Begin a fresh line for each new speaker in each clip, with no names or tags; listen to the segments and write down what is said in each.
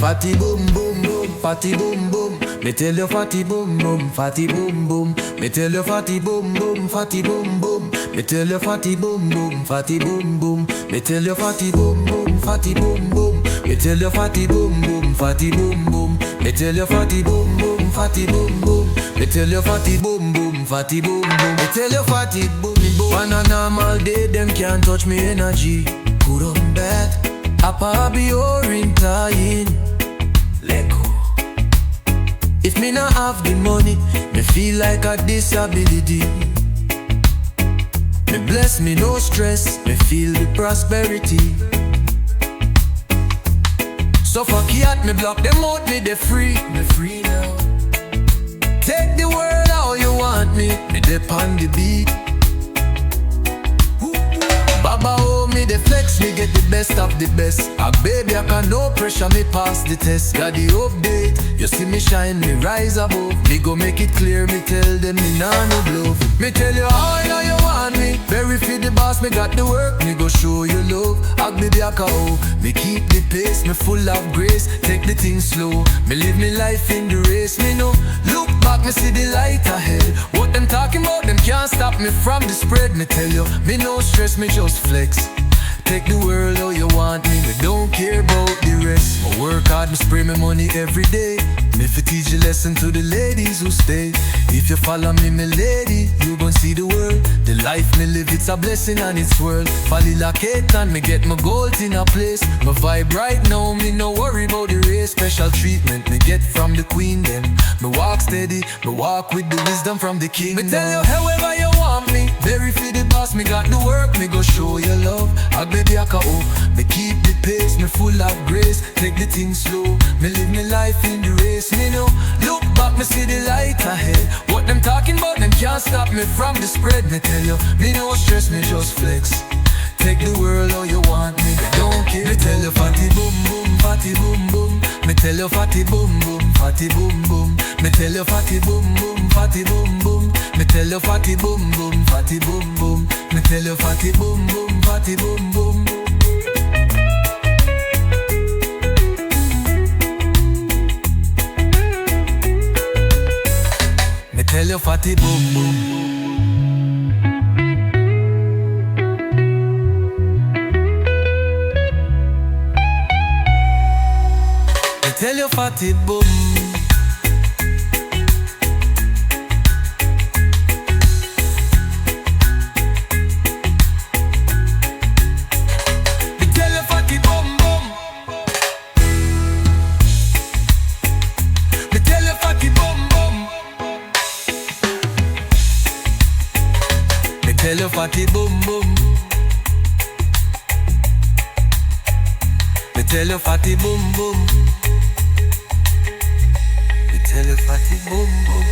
Fatty boom boom boom, fatty boom boom. Me tell you fatty boom boom, fatty boom boom. Me tell you fatty boom boom, fatty boom boom. Me tell you fatty boom boom, fatty boom boom. Me tell you fatty boom boom, fatty boom boom. Me tell you fatty boom boom, fatty boom boom. Me tell you fatty boom boom, fatty boom boom. Me tell you fatty boom boom, fatty boom boom. Me tell you fatty boom boom. On a normal day, them can't touch me energy. Good or bad, Appa be orienting. Let go. If me not have the money, me feel like a disability. Me bless me no stress, me feel the prosperity. Suffocate me block them out, me they free now. Take the world how you want me dip on the beat. Baba oh me the flex, me get the best of the best. A baby I can no pressure, me pass the test. Got the update, you see me shine, me rise above. Me go make it clear, me tell them me nah no bluff. Me tell you how I know you want me. Very fit the boss, me got the work, me go show you love. Ag baby I can oh, me keep the pace, me full of grace. Take the thing slow, me live me life in the race. Me know, look back, me see the light ahead. What them talking about, them can't stop me from the spread. Me tell you, me no stress, me just flex. Take the world how you want me, me don't care about the rest. I work hard, me spray my money every day. Me fi teach a lesson to the ladies who stay. If you follow me, my lady, you gon' see the world. The life me live, it's a blessing and it's world. Folly like it and me get my gold in a place. My vibe right now, me no worry about the race. Special treatment me get from the queen then. Me walk steady, me walk with the wisdom from the king. Me tell you however you want me. Very for the boss, me got the work, me go show you love. Ag baby I can oh, me keep the pace, me full of grace. Take the thing slow, me live me life in the race. Me know, look back, me see the light ahead. What them talking about, them can't stop me from the spread. Me tell you, me no stress, me just flex. Take the world how you want me, me don't care. Me tell you fatty boom boom, fatty boom boom. Me tell you fatty boom boom, fatty boom boom. Me tell you fatty boom boom, fatty boom boom. Me tell you fatty boom boom, fatty boom boom. Me tell you fatty boom boom, fatty boom boom. Me tell you fatty boom boom. Tell your fatty boom. Me tell your fatty boom boom. Me tell your fatty boom boom. Me tell your fatty boom boom. Me tell your fatty boom boom. Tell you fatty boom boom.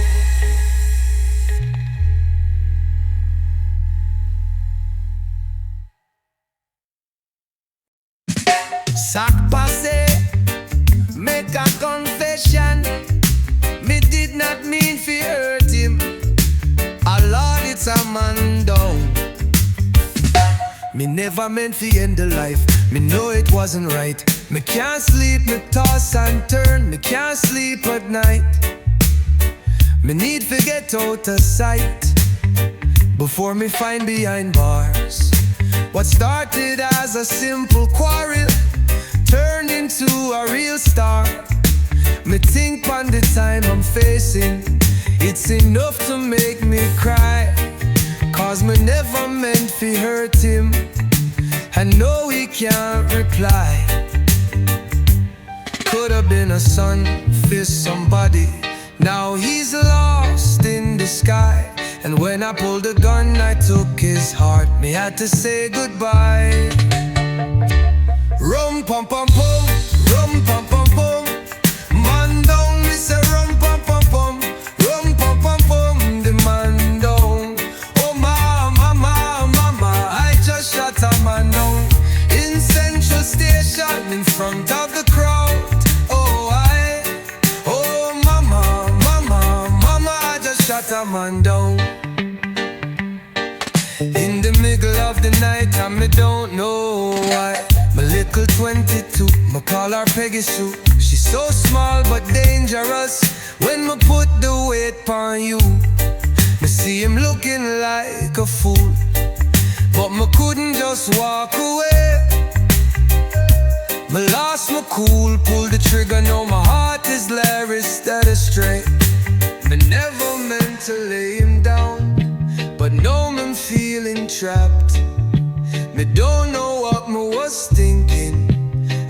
Sac passé, make a confession. Me did not mean to hurt him. A Lord, it's a man down. Me never meant to end the life. Me know it wasn't right. Me can't sleep, me toss and turn. Me can't sleep at night. Me need to get out of sight before me find behind bars. What started as a simple quarrel turned into a real star. Me think on the time I'm facing, it's enough to make me cry. Cause me never meant to hurt him, I know he can't reply. Could have been a son for somebody. Now he's lost in the sky. And when I pulled the gun, I took his heart. Me had to say goodbye. Rum pum pum pum, rum pum pum pum. Man down, me say rum pum pum pum. Rum pum pum pum, the man down. Oh mama, mama, mama, I just shot a man down in Central Station in front of the crowd. Shot a man down in the middle of the night, and me don't know why. My little 22, me call her Peggy Sue. She's so small but dangerous. When me put the weight on you, me see him looking like a fool, but me couldn't just walk away. Me lost my cool, pulled the trigger, now my heart is led instead of straight. Me never meant to lay him down, but now I'm feeling trapped. Me don't know what me was thinking,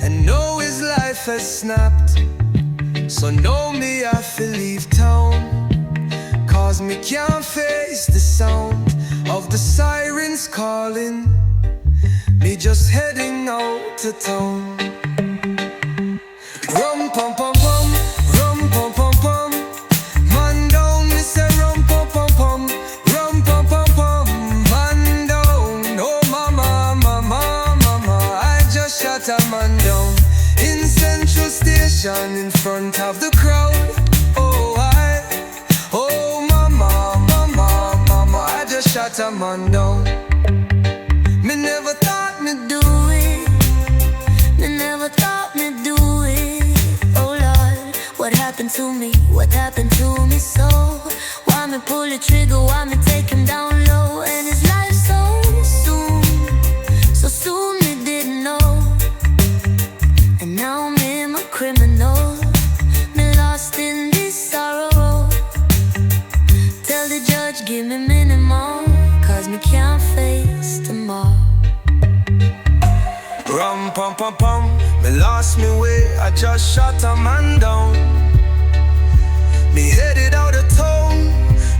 and know his life has snapped. So now me have to leave town, cause me can't face the sound of the sirens calling. Me just heading out to town. Rum pum pum pum, rum pum pum pum. Man down, me say rum pum pum pum, rum pum pum pum. Man down, oh mama, mama, mama. I just shot a man down in Central Station in front of the crowd. Oh mama, mama, mama. I just shot a man down. Me never thought me do it.
Me never thought me do it. Oh Lord, what happened to me? What happened to me so? Why me pull the trigger? Why me take him down low? And his life so soon me didn't know. And now me I'm a criminal. Me lost in this sorrow. Tell the judge give me minimum, cause me can't face tomorrow.
Rum pum pum pum, me lost me way, I just shot a man down. Me headed out of town,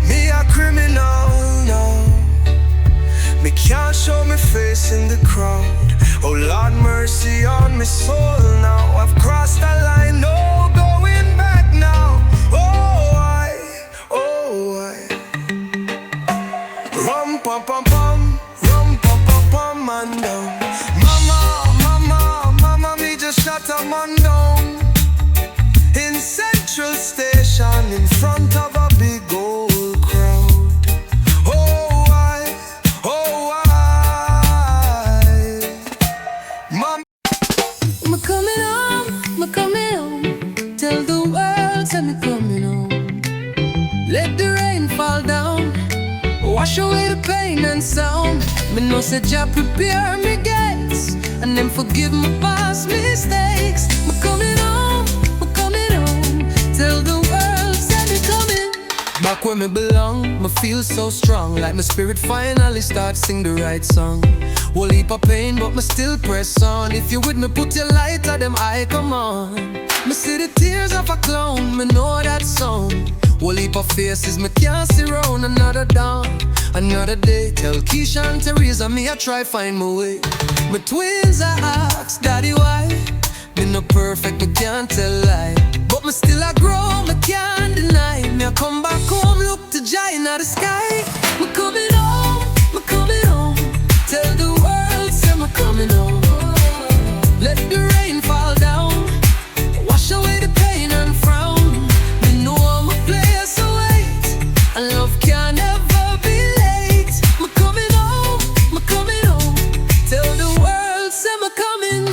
me a criminal now. Me can't show me face in the crowd. Oh Lord mercy on me soul now. I've crossed the line, no going back now. Oh I rum pum pum pum, rum pum pum pum, man down. Mama, me just shot a man down in Central Station in front of a big old crowd. Oh I Mom,
I'm coming home. Tell the world, say me coming home.
let the rain fall down, wash away the pain and sound. Me know say Jah prepare me gates, and then forgive my past mistakes. Me coming home, tell the world, say me coming back where me belong. Me feel so strong, like my spirit finally start sing the right song. Whole heap of pain, but me still press on. If you with me, put your light at them eye, come on. Me see the tears of a clown, me know that sound. Whole heap of faces, me can't see round. Another dawn, another day. Tell Keisha and Teresa, me I try find my way. My twins I ask, Daddy why? Me no perfect, me can't tell lie, but me still I grow, me can't deny. Me I come back home, look to Jah in the sky. Me coming home, tell the world, say me coming home. Let the rain fall down, wash away the pain and frown. Me know I'm a player, so wait, and love can never be late. Me coming home, tell the world, say me coming.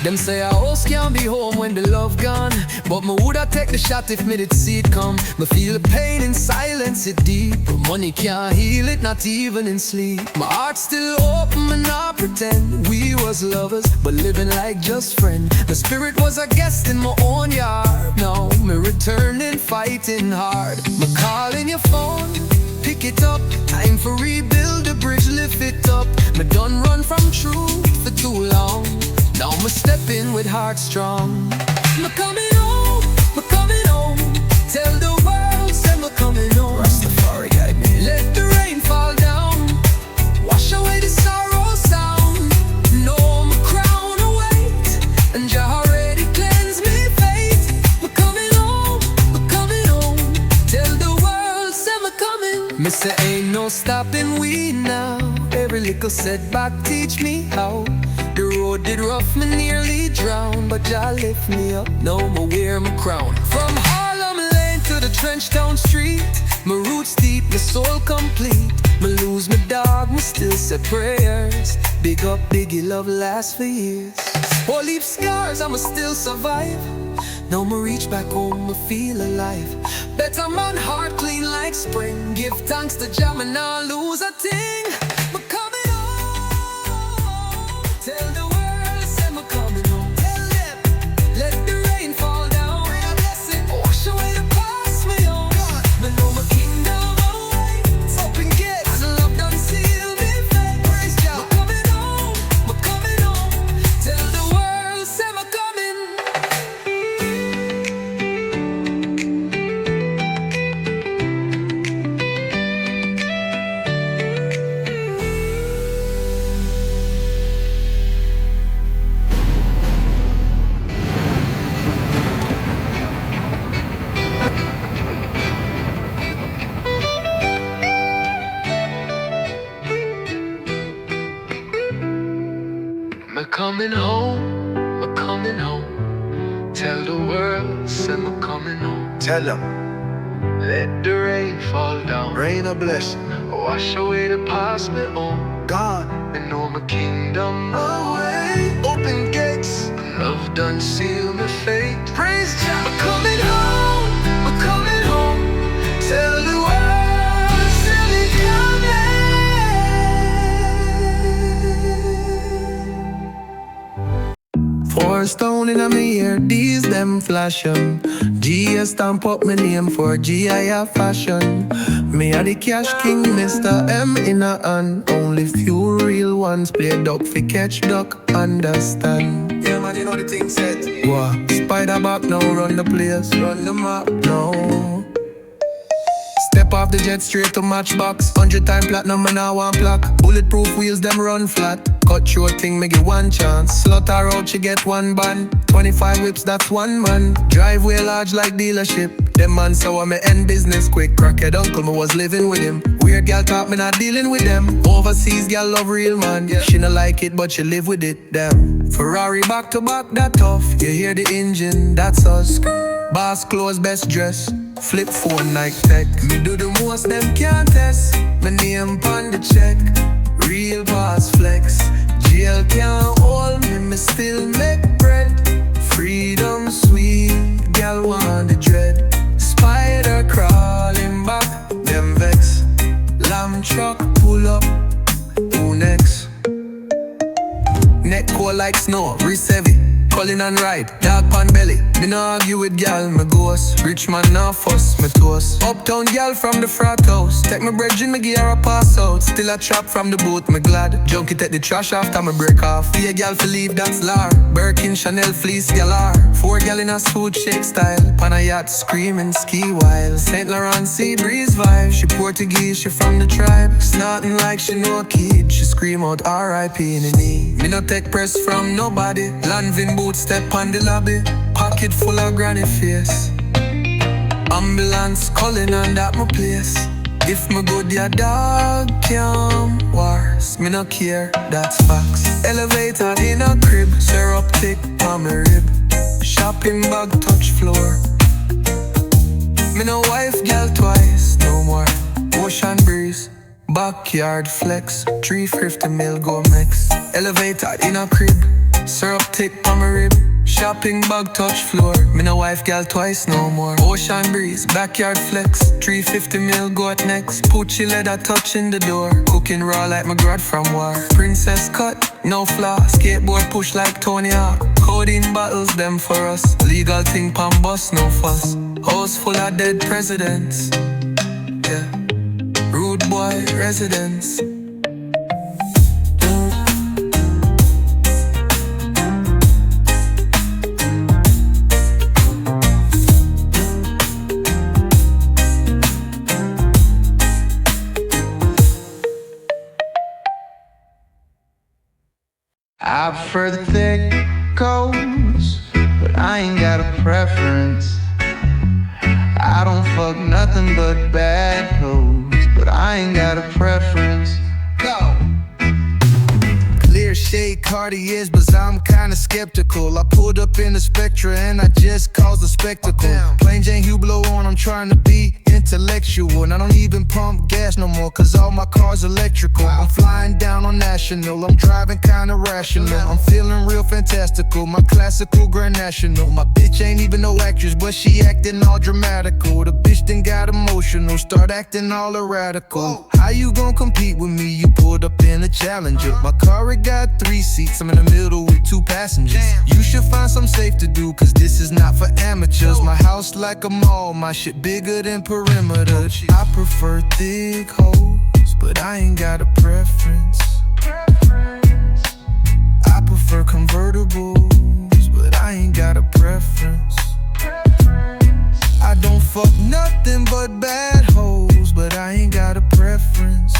Them say a house can't be home when the love gone, but me woulda take the shot if me did see it come. Me feel the pain in silence, it deep, but money can't heal it, not even in sleep. My heart still open and I pretend we was lovers, but living like just friends. The spirit was a guest in my own yard. Now me returning, fighting hard. Me calling your phone, pick it up. Time for rebuild the bridge, lift it up. Me done run from truth for too long. Now me step in with heart strong. Me coming home, tell the world, say me coming home. Rastafari guide me. Let the rain fall down, wash away the sorrow sound. No my crown await, and Jah already cleansed me fate. Me coming home, tell the world, say me coming. Me say ain't no stopping we now. Every little setback teach me how. The road did rough, me nearly drowned, but Jah lift me up, now me wear my crown. From Harlem Lane to the Trench Town Street, my roots deep, my soul complete. Me lose my dog, me still say prayers. Big up, Biggie, love lasts for years. All leave scars, I'ma still survive. Now me reach back home, me feel alive. Better man, heart clean like spring. Give thanks to Jah, me nah lose a thing. Me coming home. Tell the world, say me coming home. Tell them, let the rain fall down. Rain a blessing, wash away the past me on. Me know my kingdom awaits. Open gates, and love done seal me fate. Praise Jah. Me coming home, me coming home. Tell the world, say me coming. Me coming home, me coming home. Tell the world, say me coming home.
Tell them,
Let the rain fall down.
rain a blessing,
Wash away the past me on.
gone.
Me know my kingdom away. Open gates, love done seal me fate. Praise Jah. Me coming home, me coming home. Tell the world, say me coming. Four stone in a me ear, these them flashing. G stamp up my name for G.I. fashion. Me a the cash king, Mr. M in a hand. Only few real ones play duck fi catch duck, understand.
Yeah, man, you know the thing said.
What? Spider back now, run the place, run the map now. Step off the jet straight to matchbox. 100-time platinum and now one plaque. Bulletproof wheels, them run flat. Cut short thing, make it one chance. Slaughter out, she get one band. 25 whips, that's one man. Driveway large like dealership. Them man saw me end business quick. Crackhead uncle, me was living with him. Weird gal talk, me not dealing with them. Overseas gal love real man. She no like it, but she live with it. Damn. Ferrari back to back, that tough. You hear the engine, that's us. Boss clothes, best dress. Flip phone, Nike tech. Me do the most, them can't test. My name pon the check. Real boss flex. Jail can't hold me, me still make bread. Freedom sweet, gal want the dread. Spider crawling back, them vex. Lamb truck pull up, who next? Neck cold like snow, wrist heavy. Calling and ride, dog pan belly. Me no argue with gal, me ghost. Rich man now fuss, me toast. Uptown gal from the frat house. Take my bread in, me give her a pass out. Still a trap from the boat, me glad. Junkie take the trash after me break off. Be a gal for leave, that's lar. Birkin, Chanel, fleece, galar. 4 gal in a suit, shake style. Pan a yacht, screaming, ski wild. St. Laurent, sea breeze vibe. She Portuguese, she from the tribe. Snorting like she know a kid. She scream out R.I.P. in the knee. Me no take press from nobody. Lanvin boot, step on the lobby. Pocket full of granny face. Ambulance calling and that my place. If me good, your dog can't worse. Me no care, that's facts. Elevator in a crib, syrup thick on my rib. Shopping bag touch floor. Me no wife, girl twice, no more. Ocean breeze, backyard flex. 350 mil go mix. Elevator in a crib, syrup thick on my rib. Shopping bag touch floor. Me no wife, gal twice, no more. Ocean breeze, backyard flex. 350 mil go at next. Pucci leather touching the door. Cooking raw like my grad from war. Princess cut, no flaw. Skateboard push like Tony Hawk. Codeine bottles, them for us. Legal thing pan bus, no fuss. House full of dead presidents. Yeah. Rude boy residents.
I prefer the thick coats, but I ain't got a preference. I don't fuck nothing but bad hoes, but I ain't got a preference.
Go! Clear shade Cartiers, but I'm kinda skeptical. I pulled up in the Spectra and I just caused a spectacle. Plain Jane Hublot on, I'm trying to be intellectual, and I don't even pump gas no more, cause all my cars electrical. I'm flying down on national, I'm driving kinda rational. I'm feeling real fantastical, my classical grand national. My bitch ain't even no actress, but she acting all dramatical. The bitch then got emotional, start acting all erratical. How you gon' compete with me? You pulled up in a Challenger. My car, it got 3 seats, I'm in the middle with 2 passengers. You should find something safe to do, cause this is not for amateurs. My house like a mall, my shit bigger than perimeter. I prefer thick hoes, but I ain't got a preference. I prefer convertibles, but I ain't got a preference. I don't fuck nothing but bad hoes, but I ain't got a preference.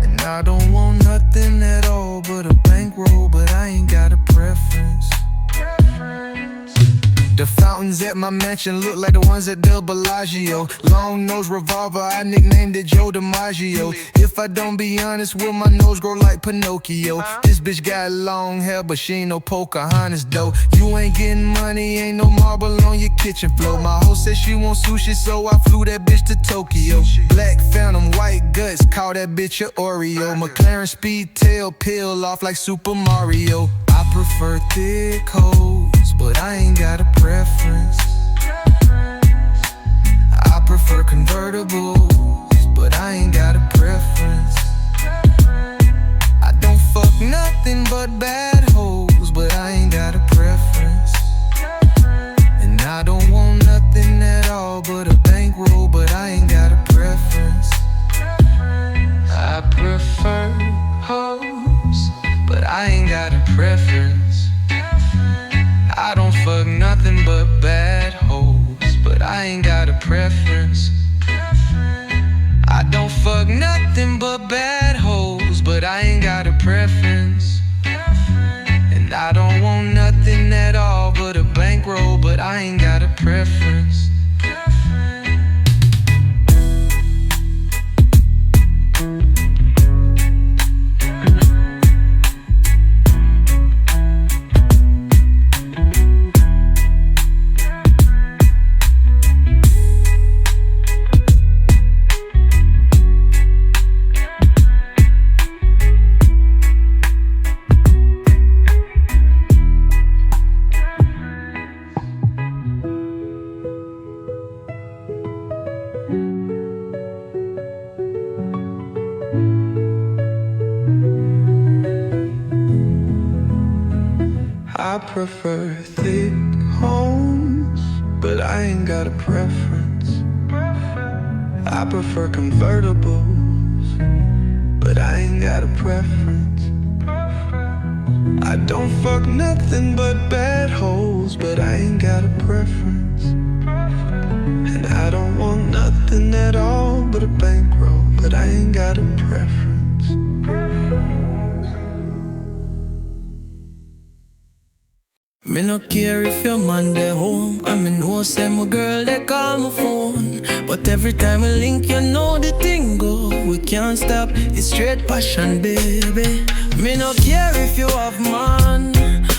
And I don't want nothing at all but a bankroll, but I ain't got a preference. The fountains at my mansion look like the ones at Del Bellagio. Long nose revolver, I nicknamed it Joe DiMaggio. If I don't be honest, will my nose grow like Pinocchio? This bitch got long hair, but she ain't no Pocahontas though. You ain't getting money, ain't no marble on your kitchen floor. My host said she want sushi, so I flew that bitch to Tokyo. Black Phantom, white guts, call that bitch a Oreo. McLaren speed tail, peel off like Super Mario. I prefer thick hoes, but I ain't got a preference. I prefer convertibles, but I ain't got a preference. I don't fuck nothing but bad hoes, but I ain't got a preference. And I don't want nothing at all but a bankroll, but I ain't got a preference. I prefer hoes, but I ain't got a preference. I don't fuck nothing but bad hoes, but I ain't got a preference. I don't fuck nothing but bad hoes, but I ain't got a preference. And I don't want nothing at all but a bankroll, but I ain't got a preference. I prefer thick homes, but I ain't got a preference. I prefer convertibles, but I ain't got a preference. I don't fuck nothing but bad hoes, but I ain't got a preference. And I don't want nothing at all but a bankroll, but I ain't got a preference.
Me no care if your man dey home, I me know say my girl they call my phone. But every time we link, you know the thing go. We can't stop, it's straight passion, baby. Me no care if you have man,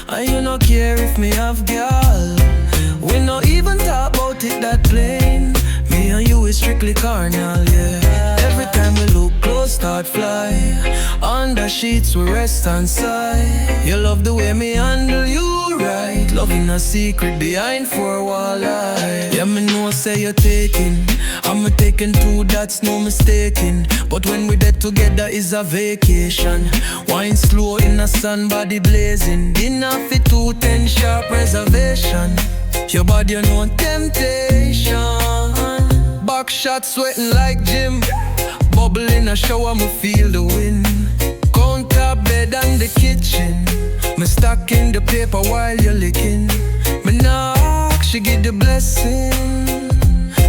and you no care if me have girl. We no even talk about it that plain. Me and you is strictly carnal, yeah. Every time we look close, start fly. Under sheets we rest and sigh. You love the way me handle you right. Loving a secret behind 4 wall eye. Yeah, me know say you're taking, I'm taking 2, that's no mistaking. But when we dead together is a vacation. Wine slow in a sun, body blazing. Dinner fit 210 sharp reservation. Your body you know temptation. Back shot sweating like gym. Bubble in a shower, me feel the wind. Counter bed and the kitchen. Me stacking the paper while you're licking. Me knock, she give the blessing.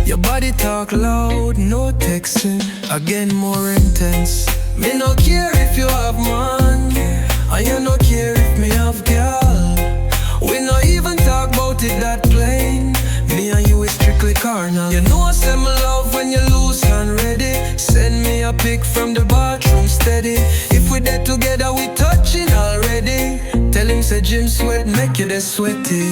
Your body talk loud, no texting. Again more intense. Me no care if you have man, and you no care if me have girl. We no even talk about it that plain. Me and you is strictly carnal. You know I say me love when you loose and ready. Send me a pic from the bathroom steady. If we dead together we touching already. Tell him say gym sweat make you the sweaty.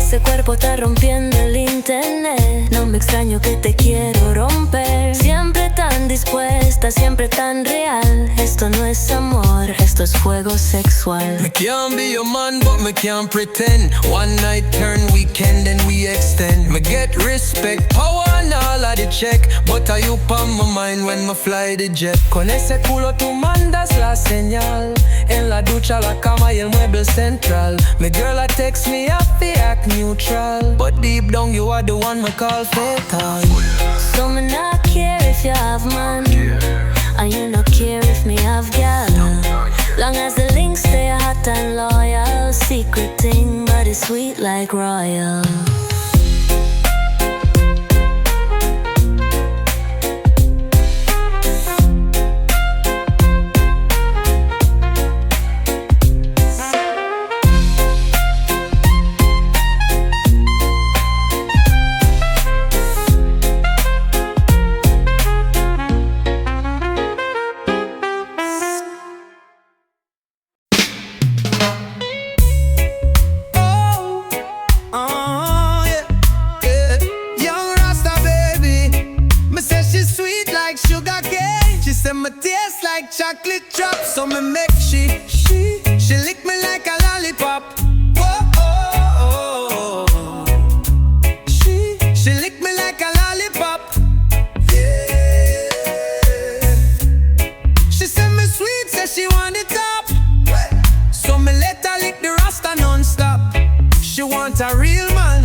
Ese cuerpo está rompiendo el internet. No me extraño que te quiero romper. Siempre tan dispuesta, siempre tan real. Esto no es amor, esto es juego sexual.
Me can't be your man, but me can't pretend. One night turn weekend and we extend. Me get respect, power and all of the check. But are you on my mind when me fly the jet? Con ese culo tú mandas la señal. En la ducha, la cama y el mueble central. My girl I text me happy, act neutral. But deep down you are the one me call fatal.
So me not care if you have man, and you not care if me have gal. Long as the links stay hot and loyal. Secret thing, but it's sweet like royal.
Chocolate drop, so me make she lick me like a lollipop. Whoa, she lick me like a lollipop. Yeah. She said me sweet, said she want it up. So me let her lick the rasta non-stop. She want a real man,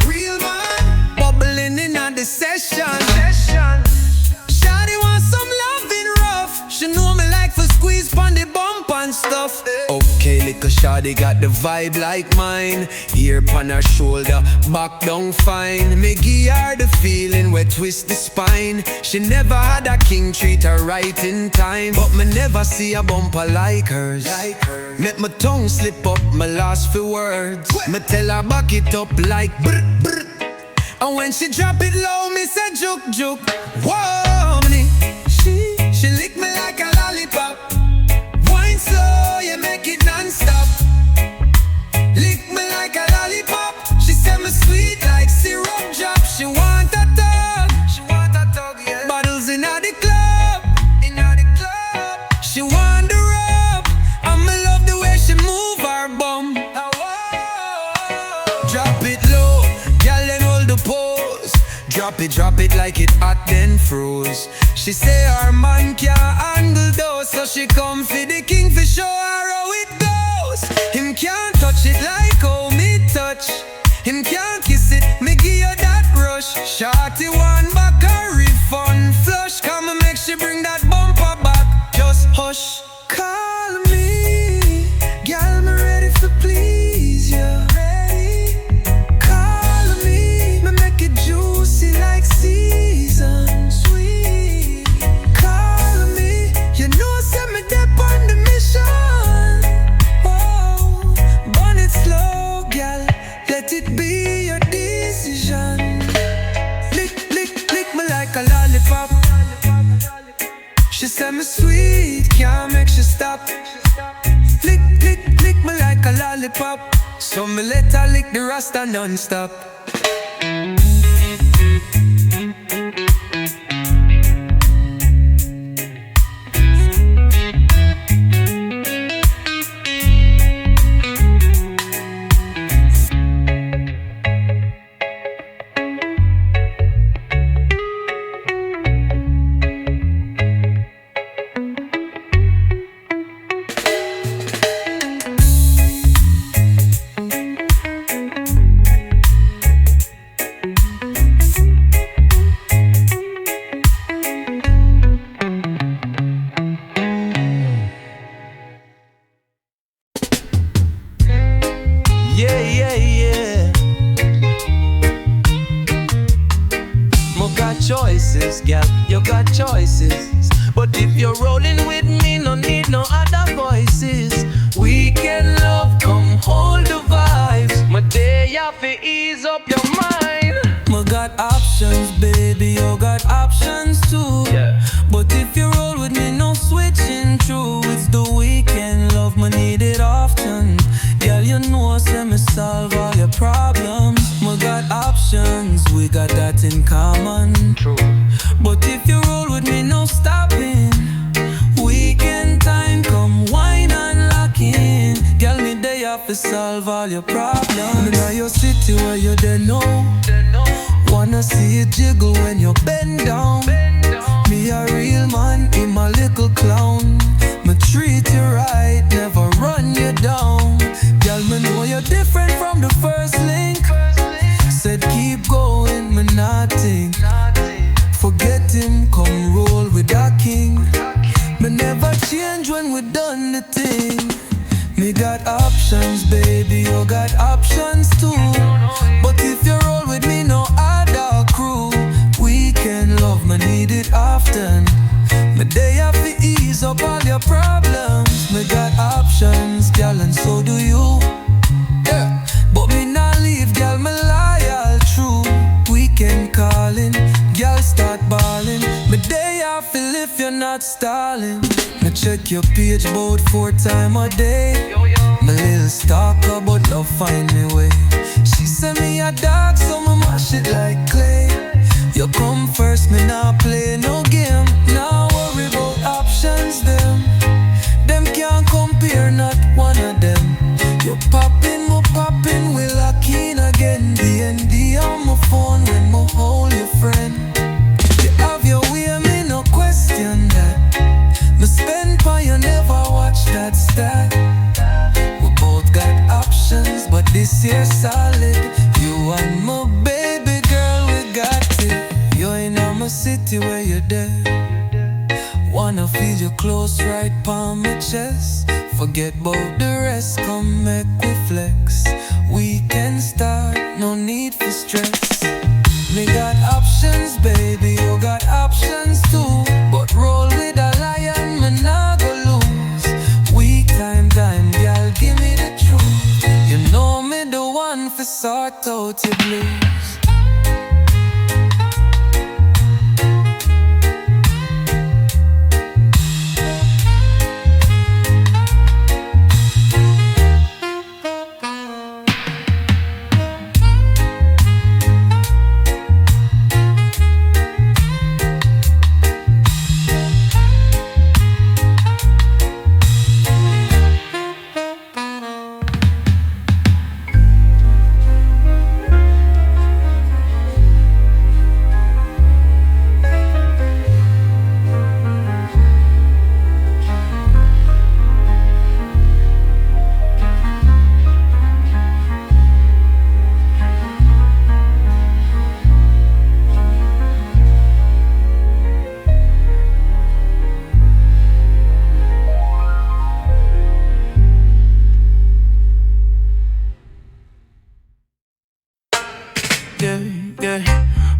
bubbling in on the session. Shawty want some loving rough. She know me like for squeeze pon the bump and stuff. Okay, little shawty got the vibe like mine. Ear pon her shoulder, back down fine. Me give her the feeling where twist the spine. She never had a king treat her right in time. But me never see a bumper like hers. Make my tongue slip up, my last few words. Me tell her back it up like brr brr. And when she drop it low, me say juk juk. Whoa, money. She lick me like a lollipop. Wine slow, you make it non-stop. Lick me like a lollipop. She said me sweet like syrup drop. She want a tug, yeah. Bottles in the club, She want the rub, and me love the way she move her bum. Drop it low, girl, then hold the pose. Drop it like it hot then froze. She say her man can't handle those, so she come for the king for show her how it goes. Him can't touch it like how me touch. Him can't kiss it, me give you that rush. Shorty one back a refund flush. Come and make she bring that bumper back. Just hush. Call me, girl, me ready for please you. Call me make it juicy like season sweet. Call me, you know send me dep on the mission. Whoa, burn it slow, girl, let it be your decision. Lick me like a lollipop. She said me sweet, can't make she stop. Lick me like a lollipop. So me let her lick the rasta non-stop. Choices, girl, you got choices. But if you're rolling with me, no need no other voices. Weekend love, come hold the vibes. My day off to ease up your mind.
Me got options, baby, you got options too. But if you roll with me, no switching through. It's the weekend love, me need it often. Girl, you know, say me solve all your problems. Me common.
True.
But if you roll with me, no stopping. Weekend time, come wine and lock in. Girl, me day off to solve all your problems. Now your city where you don't know. Wanna see it jiggle when you bend down. Me a real man, him a little clown. Me treat you right, never run you down. Girl, me know you're different from the first link. Said keep going, me nothing. Forget him, come roll with that king. Me never change when we done the thing. Me got options, baby, you got options too. But if you roll with me, no other crew. Weekend love, me need it often. Me day have to ease up all your problems. Me got options, girl, and so do you. Yeah, but me not leave, girl, me loyal true. Weekend calling, girl start balling. Me day have to if you're not stalling. Me check your page about 4 times a day. Me little stalker, but love find me way. She send me a dog, so me mash it like clay. You come first, me not play no game. Now worry about options, them can't compare, not one of them. You poppin', me poppin', we lockin' again. D&D on my phone when me hold your friend. You have your way, me no question that. Me spend pa you never watch that stat. We both got options, but this year solid. You and my baby girl, we got it. You in my city where you there. Wanna feel you close right palm my chest. Forget about the rest, come make we flex. We can start, no need for stress. Me got options, baby, you got options too. But roll with a lion, me nah go lose. Week time, girl, give me the truth. You know me the one for sort out your blues.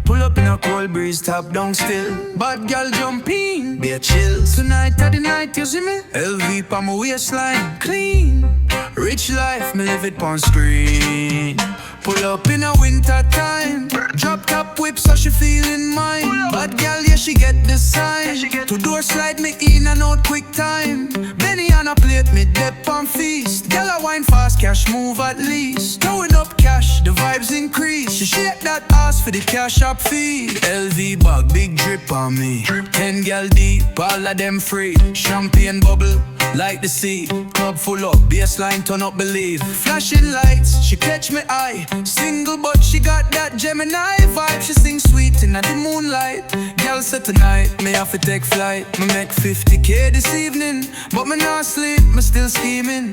Pull up in a cold breeze, top down still. Bad girl jump in, be a chill. Tonight at the night, you see me? LV pa my waistline, clean. Rich life, me live it on screen. Pull up in a winter time. Drop top whip so she feeling mine. Bad girl, yeah, she get the sign. Two door slide me in and out quick time. Benny on a plate, me dip on feast. Girl, I wine fast, cash move at least. Throwing up cash, the vibes increase. She shake that ass for the cash up fee. LV bag, big drip on me. 10 gal deep, all of them free. Champagne bubble, like the sea. Club full up, baseline turn up, believe. Flashing lights, she catch me eye. Single but she got that Gemini vibe. She sing sweet in the moonlight. Girl said tonight, me have to take flight. Me make 50K this evening, but me not sleep, me still scheming.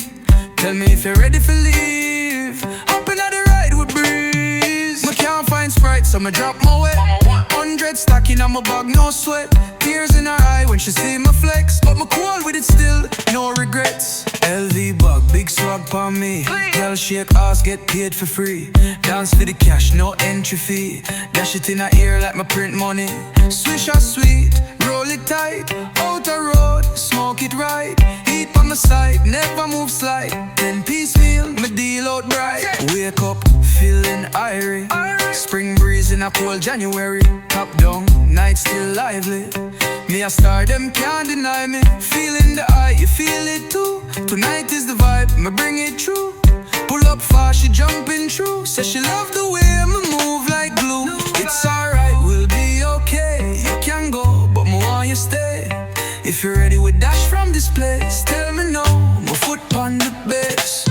Tell me if you're ready for leave. Hopping at the ride with breeze. Me can't find Sprite, so me drop my weight. 100 stacking on my bag, no sweat. Tears in her eye when she see me flex. But me cool with it still, no regrets. LV bag, big swag pa me. Girl shake ass, get paid for free. Dance for the cash, no entry fee. Dash it in her ear like my print money. Swish her sweet, roll it tight. Out the road, smoke it right. Heat on my side, never move slide. 10-piece meal, me deal out bright. Wake up, feeling irie. Spring breeze in a cold January. Top down, night still lively. Me a star, them can't deny me. Feeling the eye, you feel it too. Tonight is the vibe, me bring it true. Pull up fast, she jumping through. Says she love the way me move like glue. It's alright, we'll place. Tell me no, my foot on the base.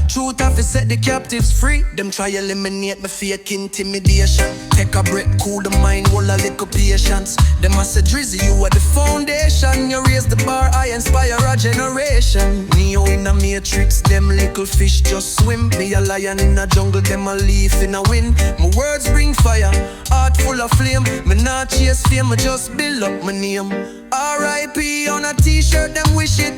Truth have to set the captives free. Them try eliminate my fake intimidation. Take a breath, cool the mind, hold a little patience. Them a say Drizzy, you are the foundation. You raise the bar, I inspire a generation. Neo in a matrix, them little fish just swim. Me a lion in a jungle, them a leaf in a wind. My words bring fire, heart full of flame. Me not chase fame, me just build up my name. R.I.P. on a t-shirt, them wish it.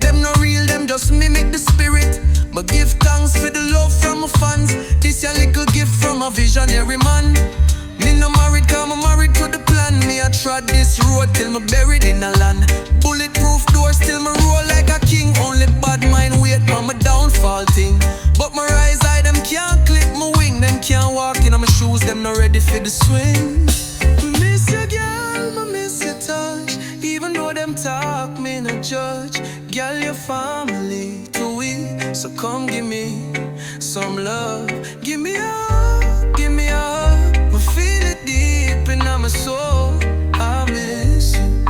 Them no real, them just mimic the spirit. But give thanks for the love from my fans. This a little gift from a visionary man. Me no married, cause I'm married to the plan. Me I trod this road till me buried in a land. Bulletproof doors till me roll like a king. Only bad mind wait on my downfall thing. But my rise eye, them can't clip my wing. Them can't walk in on my shoes, them not ready for the swing. Miss you girl, I miss your touch. Even though them talk, me no judge. Girl, your family too weak, so come give me some love. Give me up, give me up. I feel it deep in my soul. I miss you,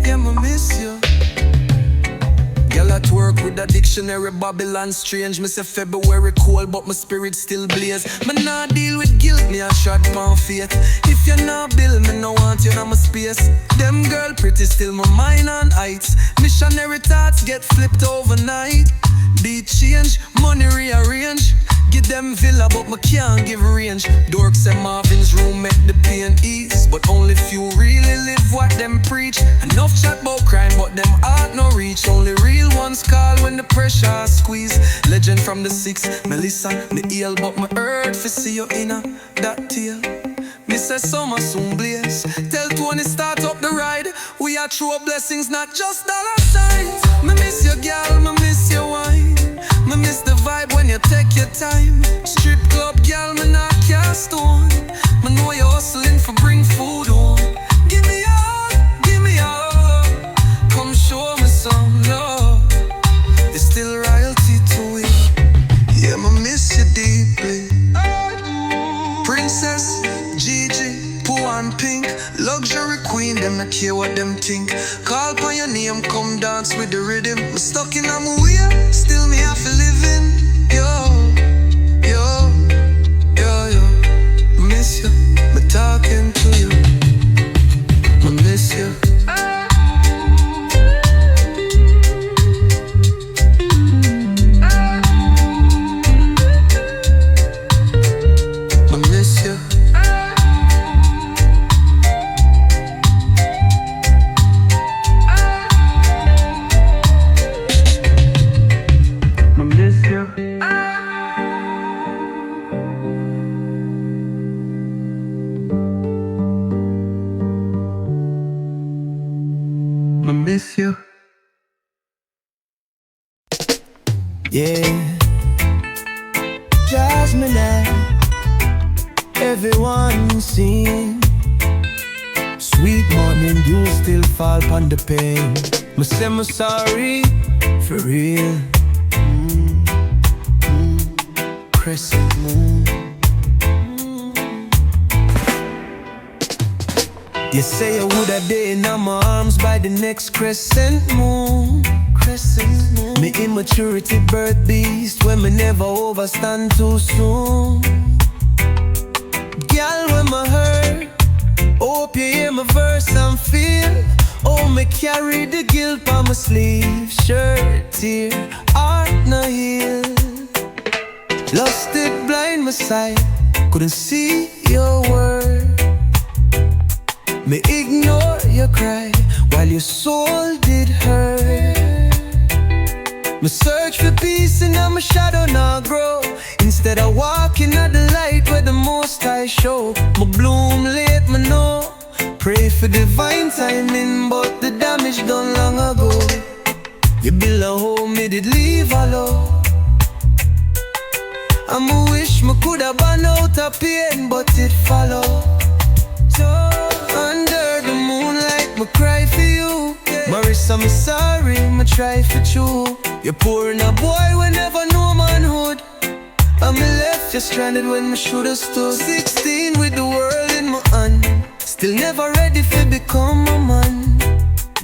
yeah, I miss you. Girl at work with a dictionary, Babylon strange. Me say February cold, but my spirit still blaze. Me nah deal with guilt, me a shot pan faith. If you're not build, me no want you in my space. Them girl pretty, still my mind on heights. Missionary thoughts get flipped overnight. Beat change, money rearrange. Give them villa, but me can't give range. Dorks and Marvin's room make the pain ease, but only few really live what them preach. Enough chat about crime, but them heart no reach. Only real ones call when the pressure squeeze. Legend from the 6, Melissa, me ill, but my earth for see you in a that tail. Me say summer soon blaze. Tell Tony start up the ride. We are true blessings, not just dollar signs. Me miss your girl, me miss your wine. Me miss the vibe when you take your time. Strip club girl, me not cast on. Me know you hustling for bring food on. Give me up, come show me some love. It's still royalty to it. Yeah, me miss you deeply. Princess Gigi, Pooh and Pink, luxury queen, them not care what them think. Call for your name, come dance with the rhythm. I'm stuck in a way, still me have to live in. Yo, miss you, me talking to you. I miss you.
Yeah, Jasmine, everyone sing. Sweet morning, you still fall upon the pain. Me say me sorry, for real. Crescent moon. You say I would have day in my arms by the next crescent moon. Me immaturity birth beast when me never overstand too soon. Girl, when me hurt, hope you hear my verse and feel. Oh, me carry the guilt on my sleeve. Shirt tear, heart no heal. Lost it blind my sight, couldn't see your word. Me ignore your cry while your soul did hurt. Me search for peace and now my shadow now grow. Instead of walking at the light where the most I show. Me bloom late, me know. Pray for divine timing, but the
damage done long ago. You build a home, me did leave alone. I'ma wish me coulda been out of pain, but it follow. So under the moonlight, me cry for you. Maurice, I'm sorry, me try for you. You're pouring a boy when never know manhood. And me left you stranded when me shoulda stood. 16 with the world in my hand, still never ready to become a man.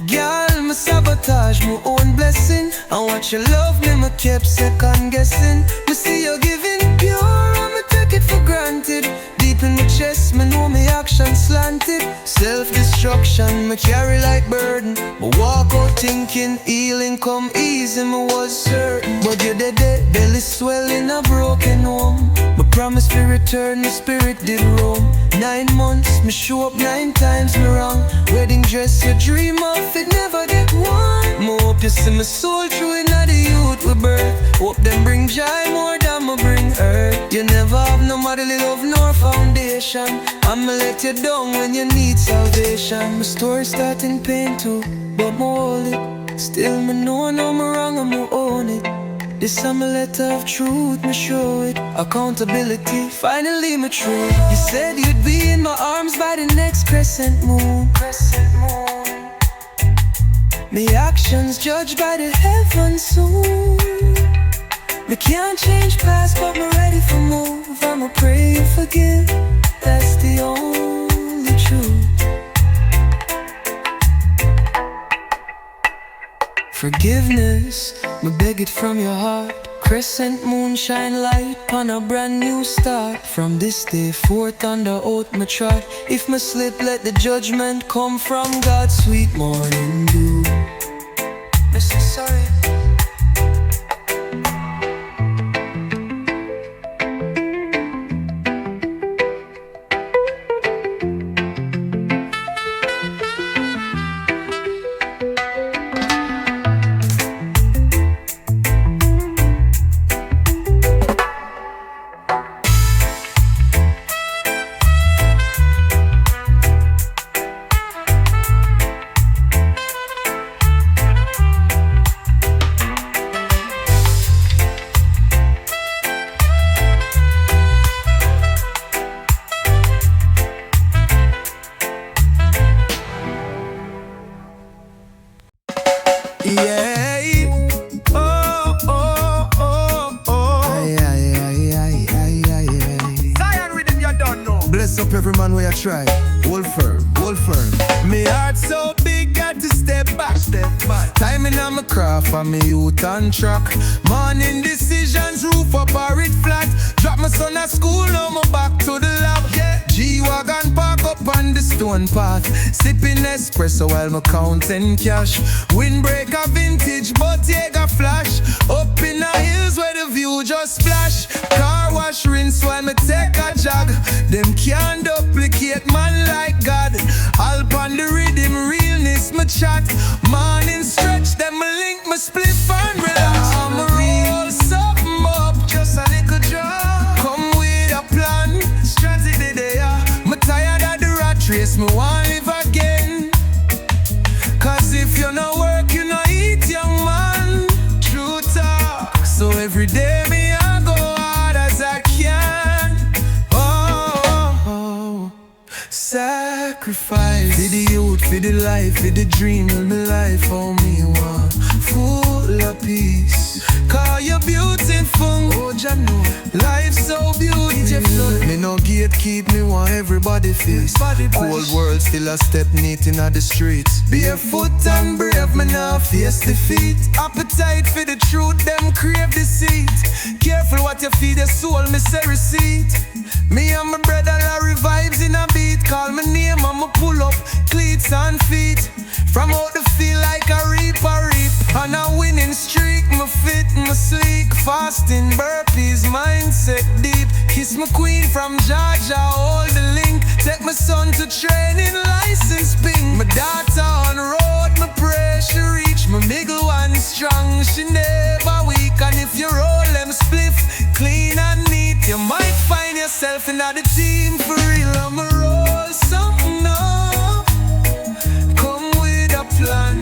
Girl, me sabotage my own blessing. And what you love me, me kept second guessing. Me see you giving pure, and me take it for granted. Deep in my chest, me know me action slanted. Self-destruction, me carry like burden. Me walk out thinking healing come easy, me was certain. But you're dead, belly swelling a broken home. Me promise to return, my spirit did roam. 9 months, me show up 9 times, me wrong. Wedding dress you dream of, it never did one. Me hope you see my soul through in the youth we birth. Hope them bring joy more than me bring hurt. You never have no motherly love nor foundation. I'ma let you down when you need salvation. My story start in pain too, but me hold it. Still me know I'm wrong, I'ma own it. This I'm a letter of truth, me show it. Accountability, finally me true. You said you'd be in my arms by the next crescent moon. My actions judged by the heavens soon. Me can't change past, but me ready for move. I'ma pray you forgive, that's the only truth. Forgiveness, me beg it from your heart. Crescent moon shine light on a brand new start. From this day forth on the oath me trod. If me slip, let the judgment come from God. Sweet morning dew, me say sorry. Try, hold firm. Me heart so big, got to step back. Timing on my craft and me youth on track. Morning decisions, roof up or it flat. Drop my son at school, now me back to the lab. G-Wagon park up on the stone path. Sipping espresso while me counting cash. Windbreaker vintage, but Jaeger flash. Up in the hills where the view just splash. Car wash, rinse while me take a jog. Them can't duplicate man like God. All on the rhythm, realness me chat. Morning stretch, them me link me spliff and relax. I'ma roll something up, just a little drop. Come with a plan, strategy there. Me tired of the rat race, me want live again. Cause if you no work, you no eat, young man. True talk. So every day me I go hard as I can. Sacrifice for the youth, for the life, for the dream of my life. Oh, me want full of peace. Call you beautiful, oh Jah know. Life so beautiful. Me no gatekeep, me want everybody face. Cold world still a step neat in the streets. Barefoot and brave, me now face defeat. Appetite for the truth, them crave deceit. Careful what you feed your soul, me say receipt. Me and my brother Larry vibes in a beat. Call my name, I'ma pull up cleats and feet. From out the field like a reap. On a winning streak, my fit, my sleek. Fasting, burpees, mindset deep. Kiss my queen from Georgia, hold the link. Take my son to training, license ping. My daughter on road, my pray she reach. My middle one strong, she never weak. And if you roll them spliff, clean and neat, you might find yourself in the team for real. I'ma roll something up. Come with a plan.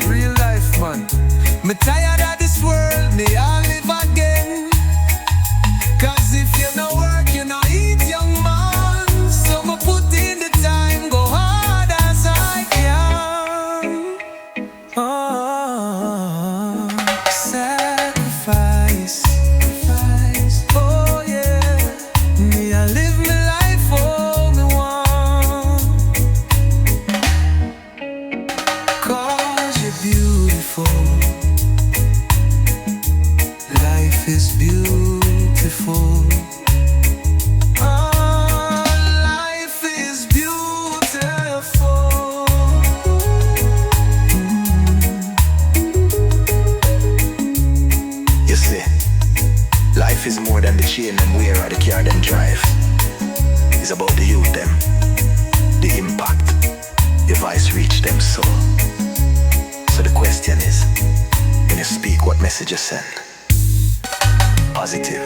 Me tired of this world, me I live again. Cause if you no work, you no eat, young man. So me put in the time, go hard as I can. Oh, sacrifice. Oh yeah, me I live my life for me want. Cause you're beautiful. Life is beautiful. Oh, life is beautiful.
You see, life is more than the chain and wear or the car them drive. It's about the youth them, the impact, your voice reach them soul. So the question is, when you speak, what message you send? Positive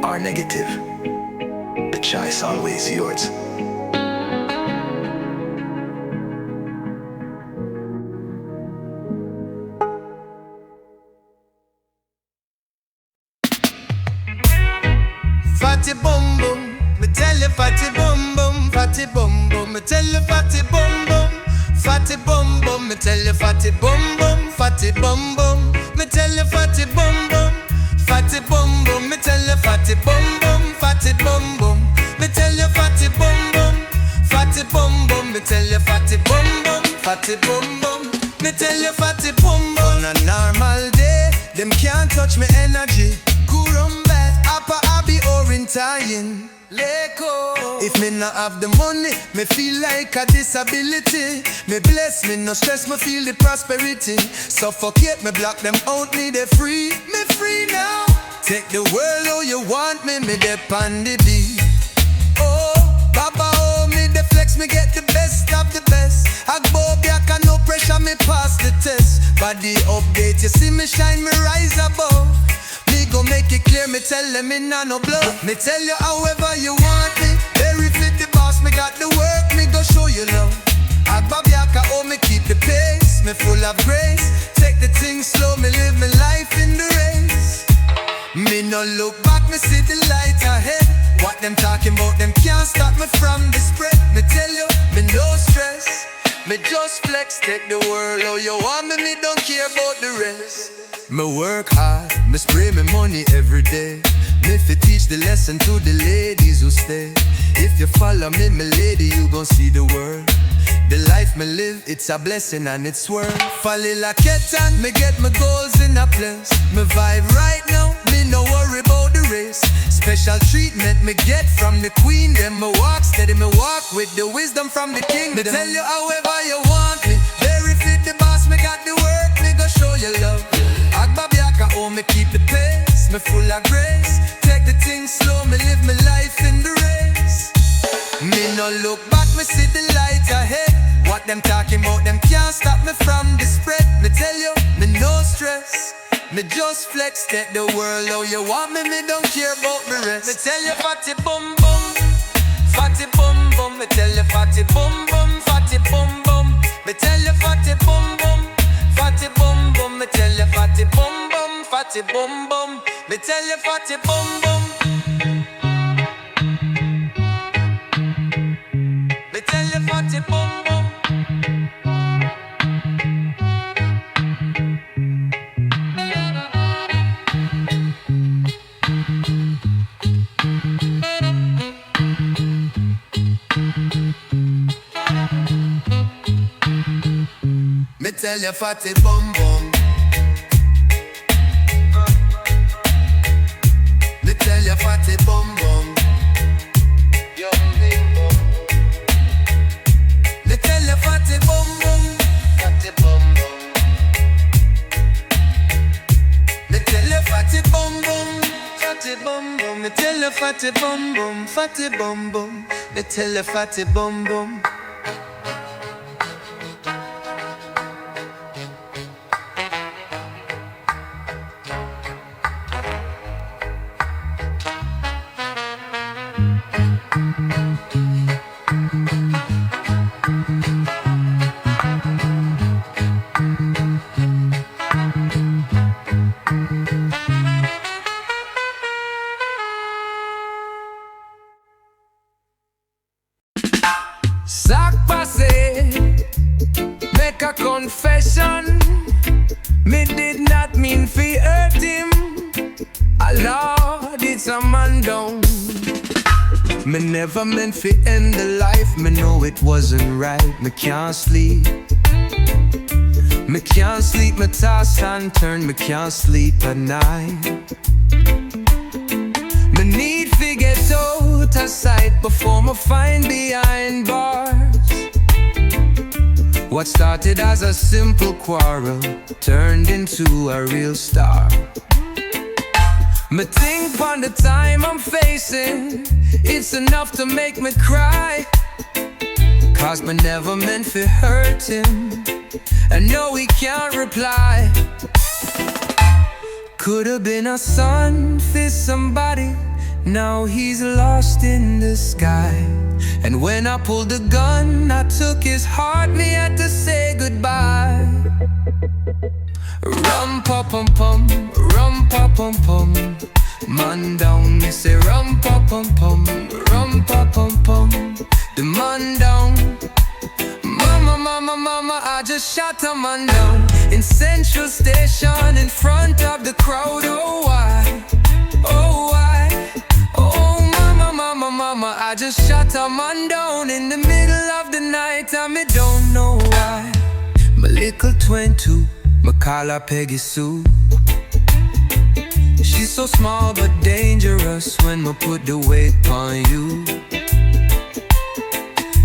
or negative? The choice always yours.
Fatty bum bum, me tell you fatty bum bum, fatty bum bum, me tell you fatty bum bum, fatty bum bum, me tell you fatty bum bum, fatty bum bum, me tell you fatty bum bum, fatty bum bum, me tell you fatty bum bum, fatty bum bum, me tell you fatty bum bum, fatty bum bum, me tell you fatty bum bum, fatty bum bum, me tell you fatty bum bum. On a normal day, them can't touch me energy. Kurum bad, upper Abbey or in tying. Leko. If me not have the money, me feel like a disability. Me bless me, no stress, me feel the prosperity. Suffocate me, block them out, me they free. Me free now. Take the world how you want me dep on the beat. Oh, Baba, oh, me the flex, me get the best of the best. Agbobiaka, no pressure, me pass the test. Body update, you see me shine, me rise above. Me go make it clear, me tell them me nah no bluff. Me tell you however you want me. Very fit the boss, me got the work, me go show you love. Agbabiaka, oh me keep the pace, me full of grace. Take the things slow, me live my life in the race. Me no look back, me see the light ahead. What them talking about, them can't stop me from the spread. Me tell you, me no stress. Me just flex, take the world how you want me, me don't care about the rest. Me work hard, me spray me money every day. Me fi teach the lesson to the ladies who stay. If you follow me, my lady, you gon' see the world. The life me live, it's a blessing and it's worth. Folly like and me get my goals in a place. Me vibe right now, me no worry about the race. Special treatment me get from the queen. Then me walk steady, me walk with the wisdom from the king. Me tell you however you want me. Very fit the boss, me got the work, me go show you love. Agbabiaka, oh me keep the pace, me full of grace. Take the things slow, me live my life in the race. Me no look back, me see the light ahead. What them talking about, them can't stop me from the spread. Me tell you, me no stress. Me just flex, take the world how you want me, me don't care about the rest. Me tell you fatty bum bum, fatty bum bum. Me tell you fatty bum bum, fatty bum bum. Me tell you fatty bum bum, fatty bum bum. Me tell you fatty bum bum, fatty bum bum. Me tell you fatty bum bum. Me tell you fatty bum bum. Me tell you fatty bum bum. Me tell you fatty bum bum. Me tell you fatty bum bum. Fatty bum bum. Me tell you fatty bum bum. Fatty bum bum. Me tell you fatty bum bum. Fatty bum bum. Me tell you fatty bum bum. Sac passé, make a confession. Me did not mean fi hurt him. Allah, it's a man down. Me never meant fi end the life. Me know it wasn't right. Me can't sleep. Me can't sleep. Me toss and turn. Me can't sleep at night. Me need fi get out of sight before me find behind bars. What started as a simple quarrel turned into a real star. Me think on the time I'm facing, it's enough to make me cry. Cause me never meant to hurt him, and no, he can't reply. Could've been a son for somebody, now he's lost in the sky. And when I pulled the gun, I took his heart, me had to say goodbye. Rum pa pum pum, rum pa pum pum. Man down, me say rum pa pum pum, rum pa pum pum. The man down. Mama, mama, mama, I just shot a man down in Central Station in front of the crowd. Oh why, oh why, oh mama, mama, mama, I just shot a man down in the middle of the night, and me don't know why. My little 22, me call her Peggy Sue. She's so small but dangerous when me put the weight on you.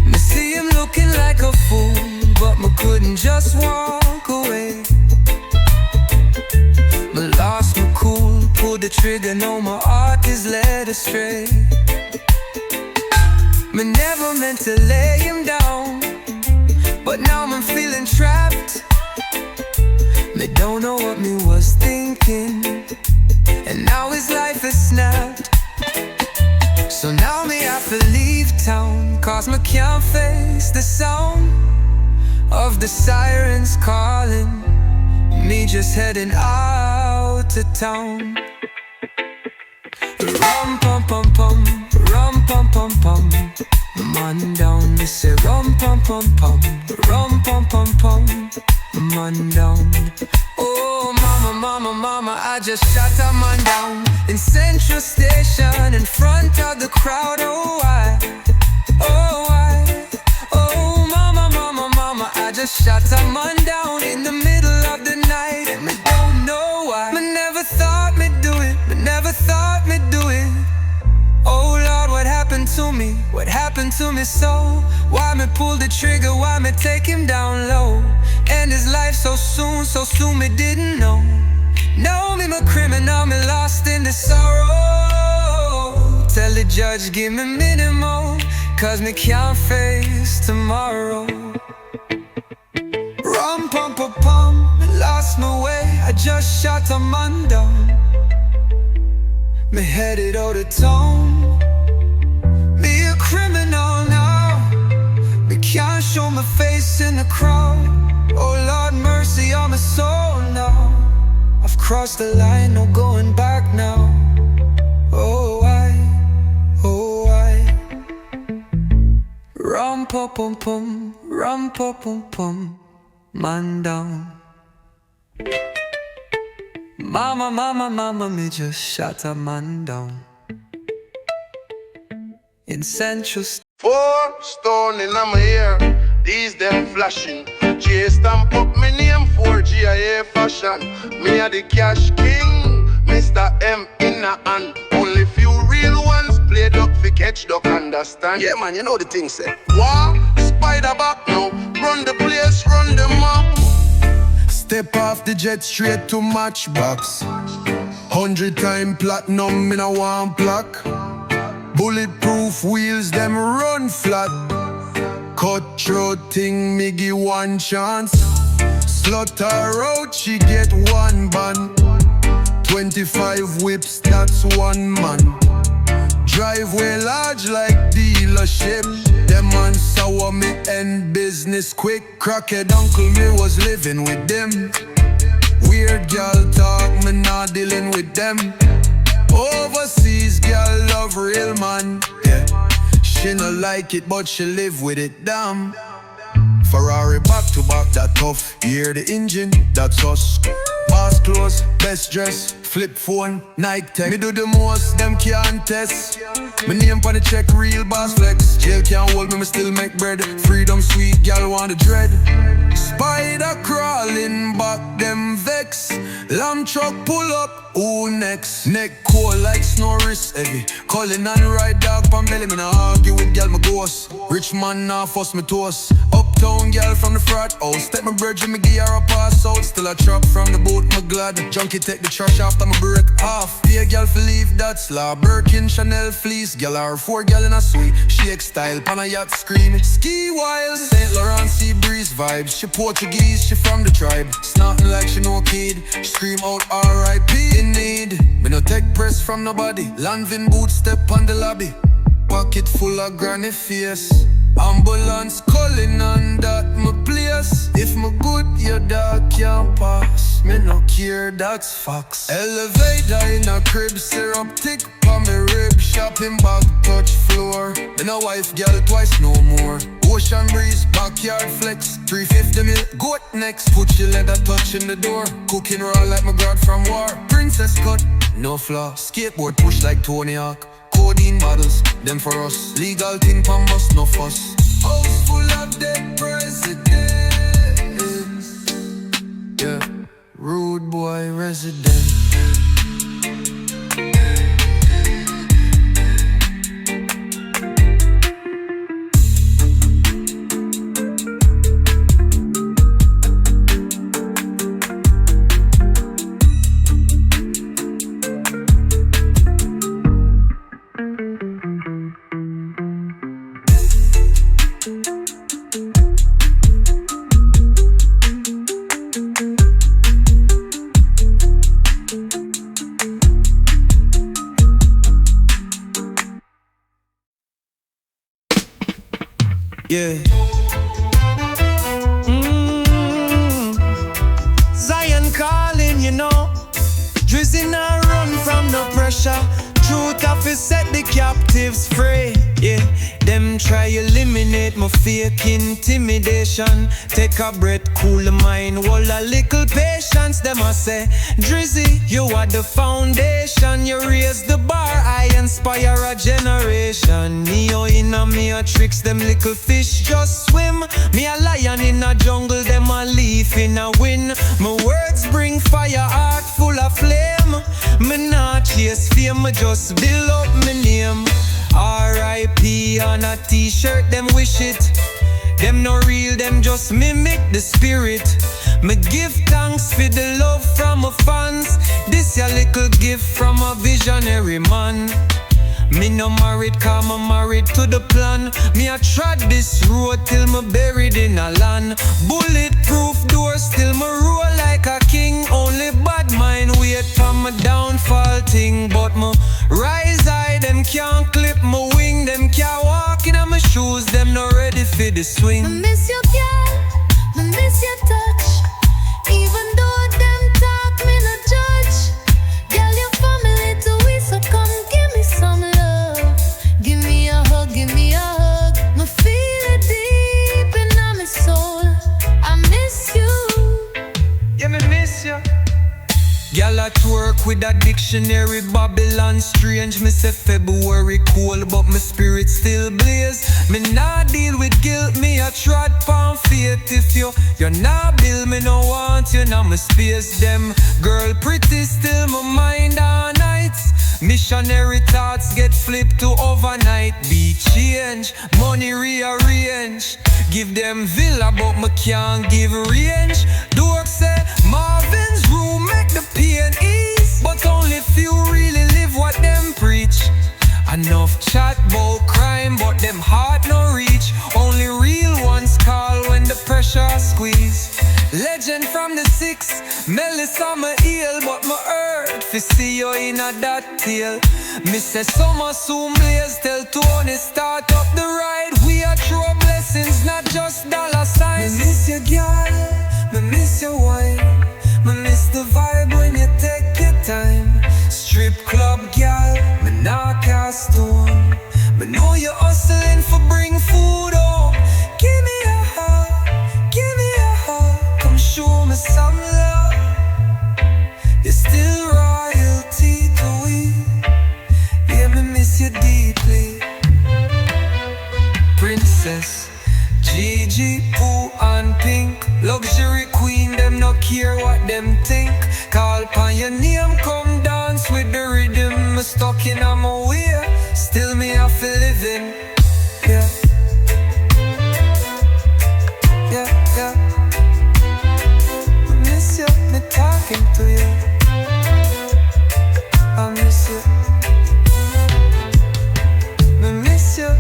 Me see him looking like a fool, but me couldn't just walk away. Me lost my cool, pulled the trigger, know my heart is led astray. Me never meant to lay him down, but now I'm feeling trapped. Me don't know what me was thinking, and now his life is snapped. So now me have to leave town, cause me can't face the sound of the sirens calling. Me just heading out to town. Rum pum pum pum, rum pum pum pum. Man down, me say rum pum pum pum, rum pum pum pum. Man down. Oh mama, mama, mama, I just shot a man down in Central Station in front of the crowd. Oh why, oh why, oh mama, mama, mama, I just shot a man down in the middle of the night, and me don't know why. Me never thought me do it, me never thought me do it. Oh Lord, what happened to me? What happened to me so? Why me pull the trigger? Why me take him down low? End his life so soon me didn't know. Know me my criminal, me lost in the sorrow. Tell the judge give me minimum, cause me can't face tomorrow. Rum pum pum pum, me lost my way, I just shot a man down. Me headed out of town. Me a criminal now. Me can't show my face in the crowd. Oh Lord, mercy on my soul now. I've crossed the line, no going back now. Oh why, oh why. Rum pum pum pum, rum pum pum pum. Man down. Mama, mama, mama, me just shot a man down in Central.
4 stone in my ear, these them flashing. J stamp up my name for GIA fashion. Me a the cash king, Mr. M in a hand. Only few real ones played up fi catch duck, understand? Yeah man, you know the thing say. War, spider back now, run the place, run the map.
Step off the jet straight to Matchbox. 100-time platinum in a one block. Bulletproof wheels, them run flat. Cutthroat thing, me give one chance. Slaughter out, she get one ban. 25 whips, that's one man. Driveway large like dealership. Them man sour me end business quick. Crackhead uncle me was living with them. Weird girl talk, me not dealing with them. Overseas girl love real man, yeah.
She no like it, but she live with it, damn. Ferrari back to back, that tough. Hear the engine, that's us. Pass close, best dress, flip phone, Nike tech. Me do the most, them can't test. My name on the check, real boss flex. Jail can't hold me, me still make bread. Freedom sweet, gal want the dread. Spider crawling back, them vex. Lamb truck pull up, who next? Neck cold like snow wrist heavy. Calling and ride dog pan belly. Me nah argue with gal, my ghost. Rich man nah fuss me toast. Uptown gal from the frat house. Step my bridge and me gear a pass out. Still a chop from the boat, my glad. Junkie take the trash after my break off. Be a gal for leave, that's law. Birkin, Chanel fleece. Gal are 4 gal in a suite. Shake style, pan a yacht screaming. Ski wild, St. Laurent sea breeze vibes. She Portuguese, she from the tribe. Snotting like she no kid. She scream out R.I.P. in need. Me no take press from nobody. Lanvin boot step on the lobby. Pocket full of granny face. Ambulance calling on that my place. If me good, your dog can't pass. Me no care, that's facts. Elevator in a crib, syrup tick on me rib. Shopping bag, touch floor. Me no wife, girl, twice no more. Ocean breeze, backyard flex. 350 mil, goat next. Put your leather touch in the door. Cooking raw like my god from war. Princess cut, no flaw. Skateboard push like Tony Hawk. Codeine models, them for us. Legal thing pan must no fuss. House full of dead presidents. Yeah, rude boy resident.
Yeah. Zion calling, you know. Drizzy not run from no pressure. Truth have to set the captives free. Yeah. Them try eliminate my fake intimidation. Take a breath, cool the mind, hold a little patience. Them I say, Drizzy, you are the foundation. You raise the bar, I inspire a generation. Neo in a me a tricks, them little fish just swim. Me a lion in a jungle, them a leaf in a wind. My words bring fire, heart full of flame. Me not chase fame, me just build up my name. R.I.P. on a t-shirt, them wish it. Them no real, them just mimic the spirit. Me give thanks for the love from my fans. This a little gift from a visionary man. Me no married, cause I'm married to the plan. Me a trod this road till me buried in a land. Bulletproof doors till me roll like a king. Only bad mind wait for my downfall thing. But me rise high, them can't clip my wing. Them can't walk in my shoes, them not ready for the swing.
I miss your girl, I miss your touch. Even though them talk, me no judge. Girl, your family too weak, so come give me some love. Give me a hug, give me a hug. Me feel it deep in my soul. I miss you.
Yeah, me miss you. Girl at work with a dictionary, Babylon strange. Me say February cool, but my spirit still blaze. Me nah deal with guilt, me a trod pan faith. If you're not build, me no want you now my space. Them girl pretty still my mind all nights. Missionary thoughts get flipped to overnight. Be change, money rearrange. Give them villa, but me can't give range. Dork say Marvin's room make the pain ease, but only few really live what them preach. Enough chat about crime, but them heart no reach. Only real ones call when the pressure squeeze. Legend from the 6, Melissa my heel, but my earth fi see you in a that tail. Me say summer soon blaze, tell Tony start up the ride. We are true blessings, not just dollar signs. Me miss your girl, me miss your wine. Me miss the vibe when you take your time. Strip club girl, me not cast stone. Me know you you're hustling for bring food home. Give me a hug, give me a hug. Come show me some love. You're still royalty to we. Yeah, me miss you deeply. Princess Gigi, Pooh and Pink, luxury queen, them no care what them think. Call upon your name, come dance with the rhythm. Me stuck in on my way, still me have to live in. Yeah, yeah, yeah. I miss you, me talking to you. I miss you, me miss you.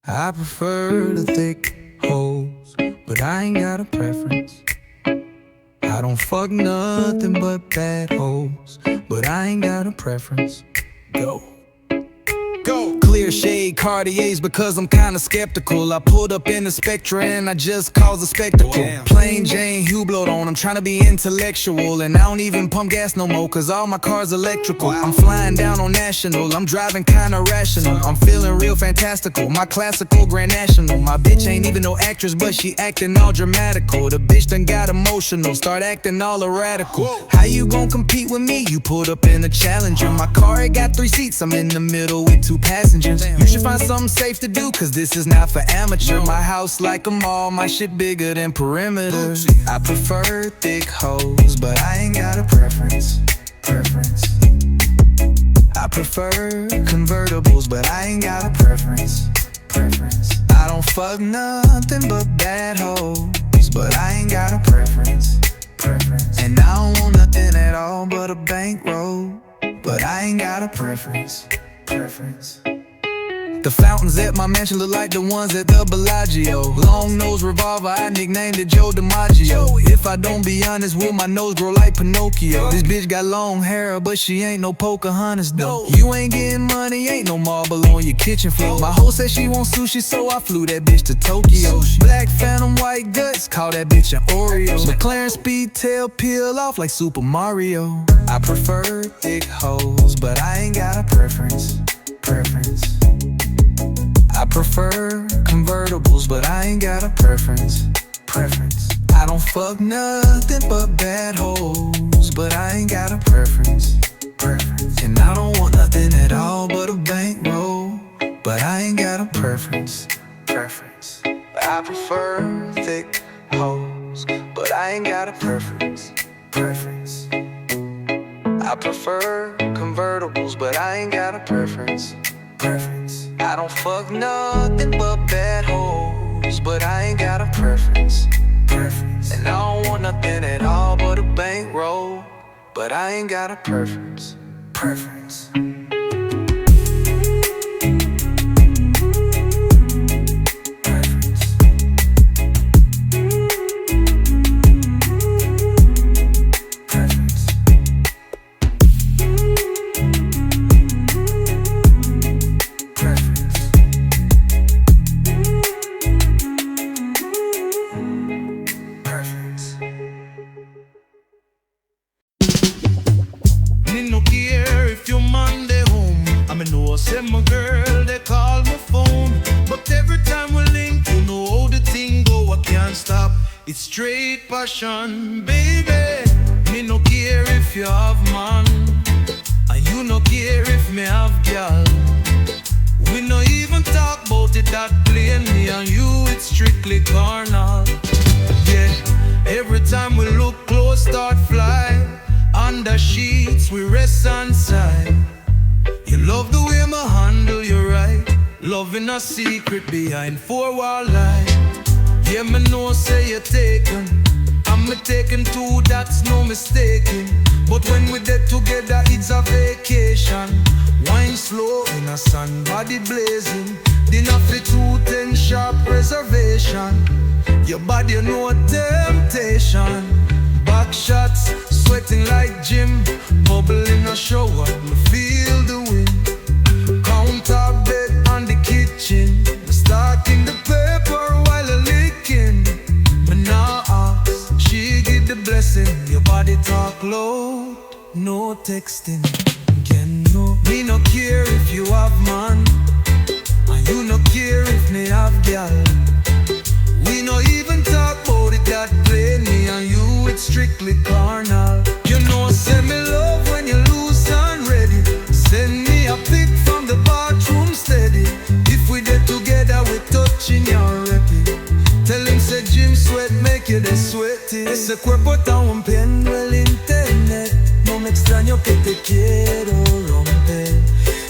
I prefer the thick hoes, but I ain't got a preference. I don't fuck nothing but bad hoes, but I ain't got a preference. Go. Clear shade Cartiers because I'm kinda skeptical. I pulled up in the Spectra and I just caused a spectacle. Plain Jane Hublot on, I'm trying to be intellectual. And I don't even pump gas no more cause all my cars electrical. I'm flying down on National, I'm driving kinda rational. I'm feeling real fantastical, my classical Grand National. My bitch ain't even no actress but she acting all dramatical. The bitch done got emotional, start acting all radical. How you gon' compete with me? You pulled up in a Challenger. My car, it got 3 seats, I'm in the middle with 2 passengers. You should find something safe to do, cause this is not for amateur. My house like a mall, my shit bigger than perimeter. I prefer thick hoes, but I ain't got a preference. I prefer convertibles, but I ain't got a preference. I don't fuck nothing but bad hoes, but I ain't got a preference. And I don't want nothing at all but a bankroll, but I ain't got a preference. The fountains at my mansion look like the ones at the Bellagio. Long nose revolver, I nicknamed it Joe DiMaggio. If I don't be honest, will my nose grow like Pinocchio? This bitch got long hair, but she ain't no Pocahontas though. You ain't getting money, ain't no marble on your kitchen floor. My hoe said she want sushi, so I flew that bitch to Tokyo. Black Phantom, white guts, call that bitch an Oreo. McLaren speed tail peel off like Super Mario. I prefer thick hoes, but I ain't got a preference. I prefer convertibles, but I ain't got a preference. I don't fuck nothing but bad hoes, but I ain't got a preference. And I don't want nothing at all but a bankroll, but I ain't got a preference. I prefer thick hoes, but I ain't got a preference. I prefer convertibles, but I ain't got a preference. I don't fuck nothing but bad hoes, but I ain't got a preference. And I don't want nothing at all but a bankroll, but I ain't got a preference.
Me no care if your Monday home. I mean, no, say my girl, they call my phone. But every time we link, you know how the thing go, I can't stop. It's straight passion, baby. Me no care if you have man, and you no care if me have girl. We no even talk about it that plain. Me and you, it's strictly carnal. Yeah, every time we look close, start fly. Under sheets, we rest on side. You love the way me handle you right. Loving a secret behind 4-wall line. Yeah, me know say you're taken, and me taken too, that's no mistaking. But when we get together, it's a vacation. Wine slow in a sun, body blazing. Dinner for 210 sharp reservation. Your body no temptation. Back shots, sweating like gym. Bubble in a shower, me feel the wind. Counter bed on the kitchen. Starting the paper while a licking. Me nah ask, she give the blessing. Your body talk loud, no texting. Can no, me no care if you have man, and you no care if me have gal. We no even talk about it that plain. Me and you, it's strictly carnal. You know, send me love when you loose and ready. Send me a pic from the bathroom steady. If we get together, we touching your reppy. Tell him say Jim sweat, make you the sweaty. Ese cuerpo tan bien el internet. No me extraño que te quiero romper.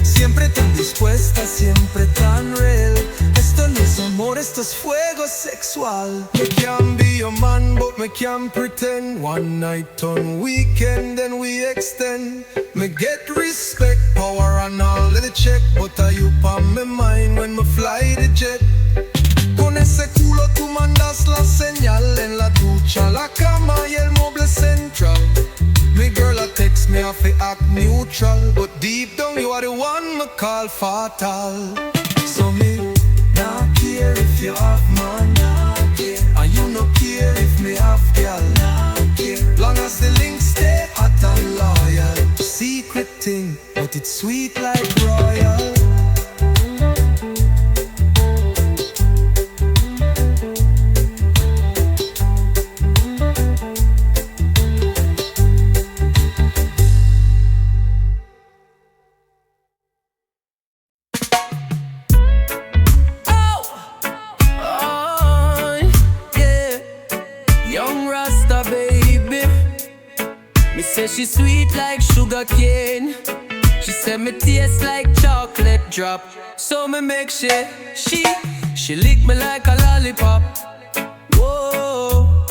Siempre tan dispuesta, siempre tan real. Esto no es amor, esto es fuego sexual. Me can be your man, but me can pretend. One night on weekend, then we extend. Me get respect, power and all of the check. But are you on my mind when me fly the jet? Con ese culo tú mandas la señal. En la ducha, la cama y el mueble central. Me girl a text me off it act neutral. But deep down you are the one me call fatal. So me not care if you have man, and you no care if me have girl. Long as the link stay hot and loyal. Secret thing, but it's sweet like royal.
Say she sweet like sugar cane. She said me taste like chocolate drop. So me make she lick me like a lollipop. Whoa.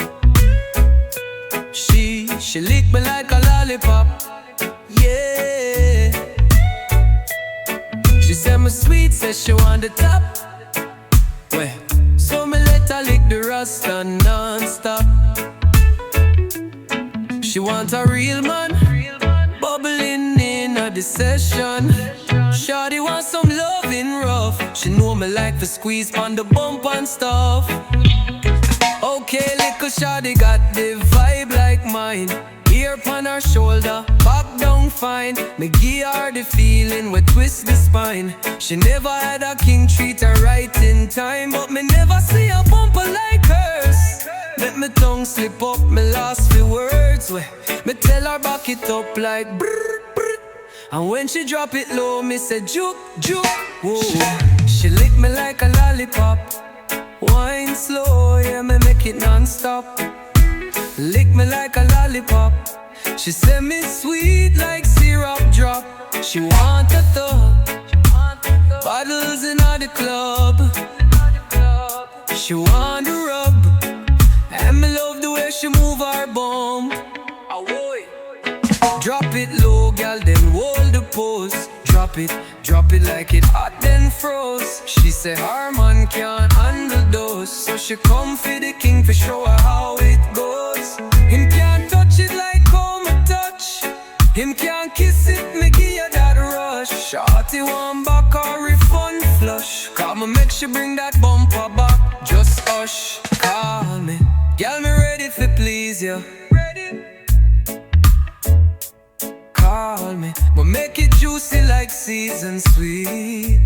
She lick me like a lollipop. Yeah. She said me sweet, said she want the top. Wait. So me let her lick the rasta non-stop. She want a real man, bubbling in a the session. Shawty want some loving rough. She know me like to squeeze on the bump and stuff. Okay, little shawty got the vibe like mine. Ear upon her shoulder, pop down fine. Me give her the feeling, we twist the spine. She never had a king treat her right in time, but me never see a bumper like hers. Let me tongue slip up, me lost few words. Me tell her back it up like brrr, brrr. And when she drop it low, me say juke, juke. Whoa. She lick me like a lollipop. Wine slow, yeah, me make it non-stop. Lick me like a lollipop. She say me sweet like syrup drop. She want a thug. Bottles in the club. She want to rub. And me love the way she move her bum. Drop it low, gal, then hold the pose. Drop it like it hot, then froze. She say her man can't handle those, so she come for the king to show her how it goes. Him can't touch it like how me touch. Him can't kiss it, me give you that rush. Shorty one back or refund flush. Come and make she bring that bumper back. Just hush, call me. Girl, me ready to please you. Ready? Call me, but make it juicy like season sweet.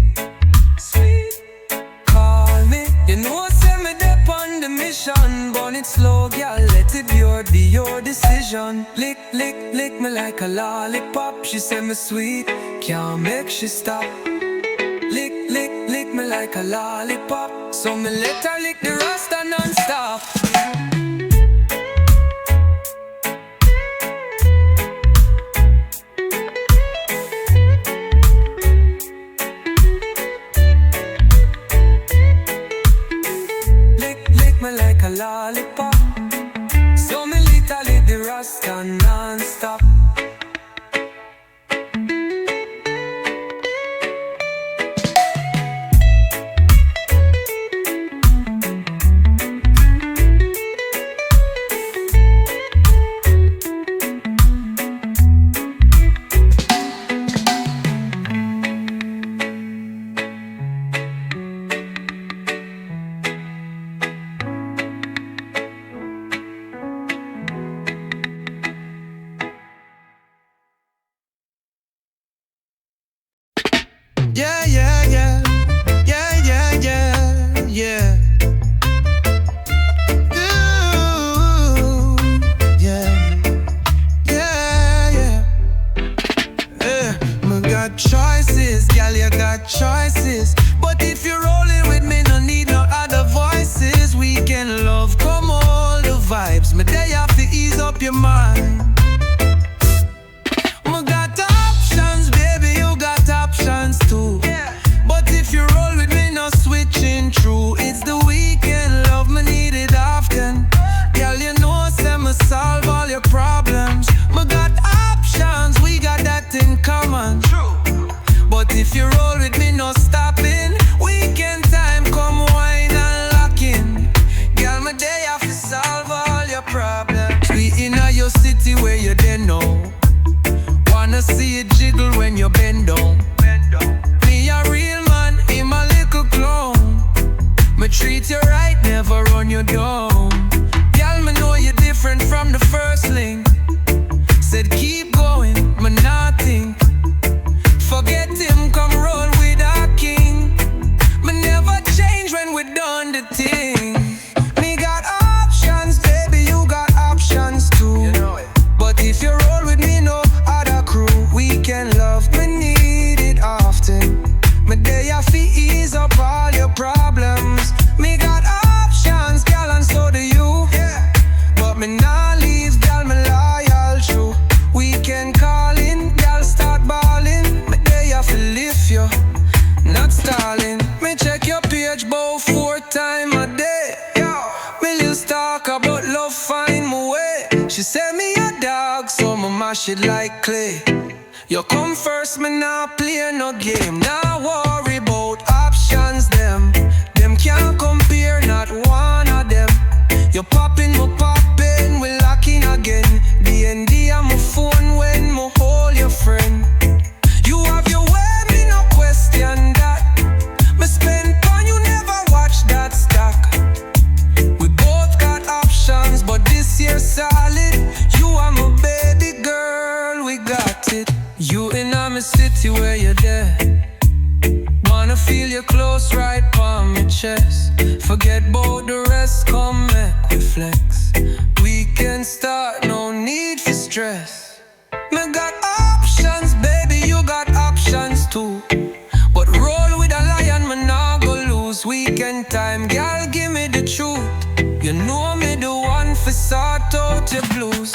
Sweet. Call me. You know say me dep on the mission. Burn it slow, girl, let it be your decision. Lick, lick, lick me like a lollipop. She say me sweet, can't make she stop. Lick, lick, lick me like a lollipop. So me let her lick the rasta non-stop. Like a lollipop. So me literally the rasta non-stop. calling. Me check your page about 4 times a day. Millions talk about love, find my way. She said me a dog, so I'ma mash it like clay. You come first, me not play no game. Now worry about options, them can't compare, not one of them. You popping, me popping, we locking again. D&D on my phone when me hold your friend. You have your way, me no question that. Me spend on you, never watch that stack. We both got options, but this year solid. You are my baby girl, we got it. You in my city where you're there. Wanna feel you close right on my chest. Forget about the rest, come make we flex. We can start, no need for stress. Me got options, baby, you got options too. But roll with a lion, me nah go lose. Weekend time, girl, give me the truth. You know me the one for sort out your blues.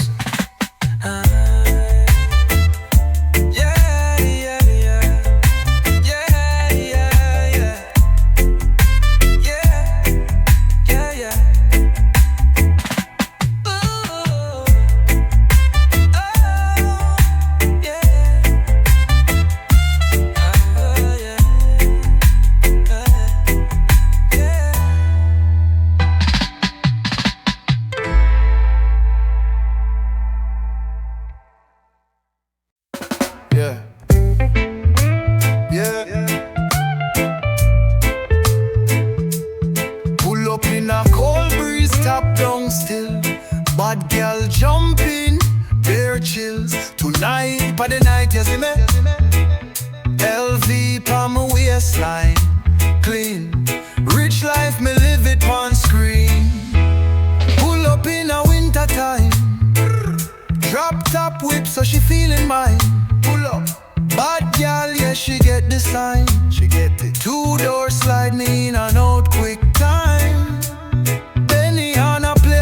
Bad girl jumping, bare chills. Tonight, for the night, you see me? LV pa my waistline, clean. Rich life, me live it on screen. Pull up in a winter time. Drop top whip, so she feeling mine. Pull up. Bad girl, yeah, she get the sign. She get it. 2-door slide me in and out quick time. Penny on a plate.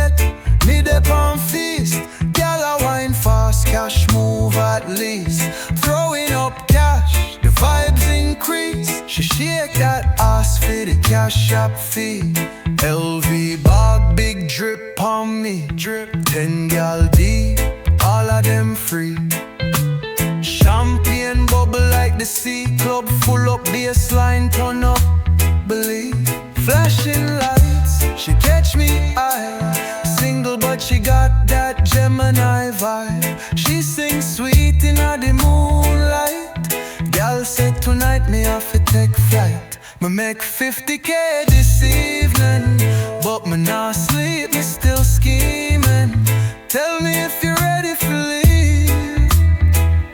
Me dey on feast, girl a wine fast, cash move at least. Throwing up cash, the vibes increase. She shake that ass for the cash shop fee. LV bag, big drip on me, drip. 10 gal deep, all of them free. Champagne bubble like the sea. Club full up, baseline turn up, believe. Flashing lights, she catch me eye. Single but she got that Gemini vibe. She sings sweet in the moonlight. Gal said tonight me have to take flight. Me make 50K this evening, but me not sleep, me still scheming. Tell me if you're ready for leave.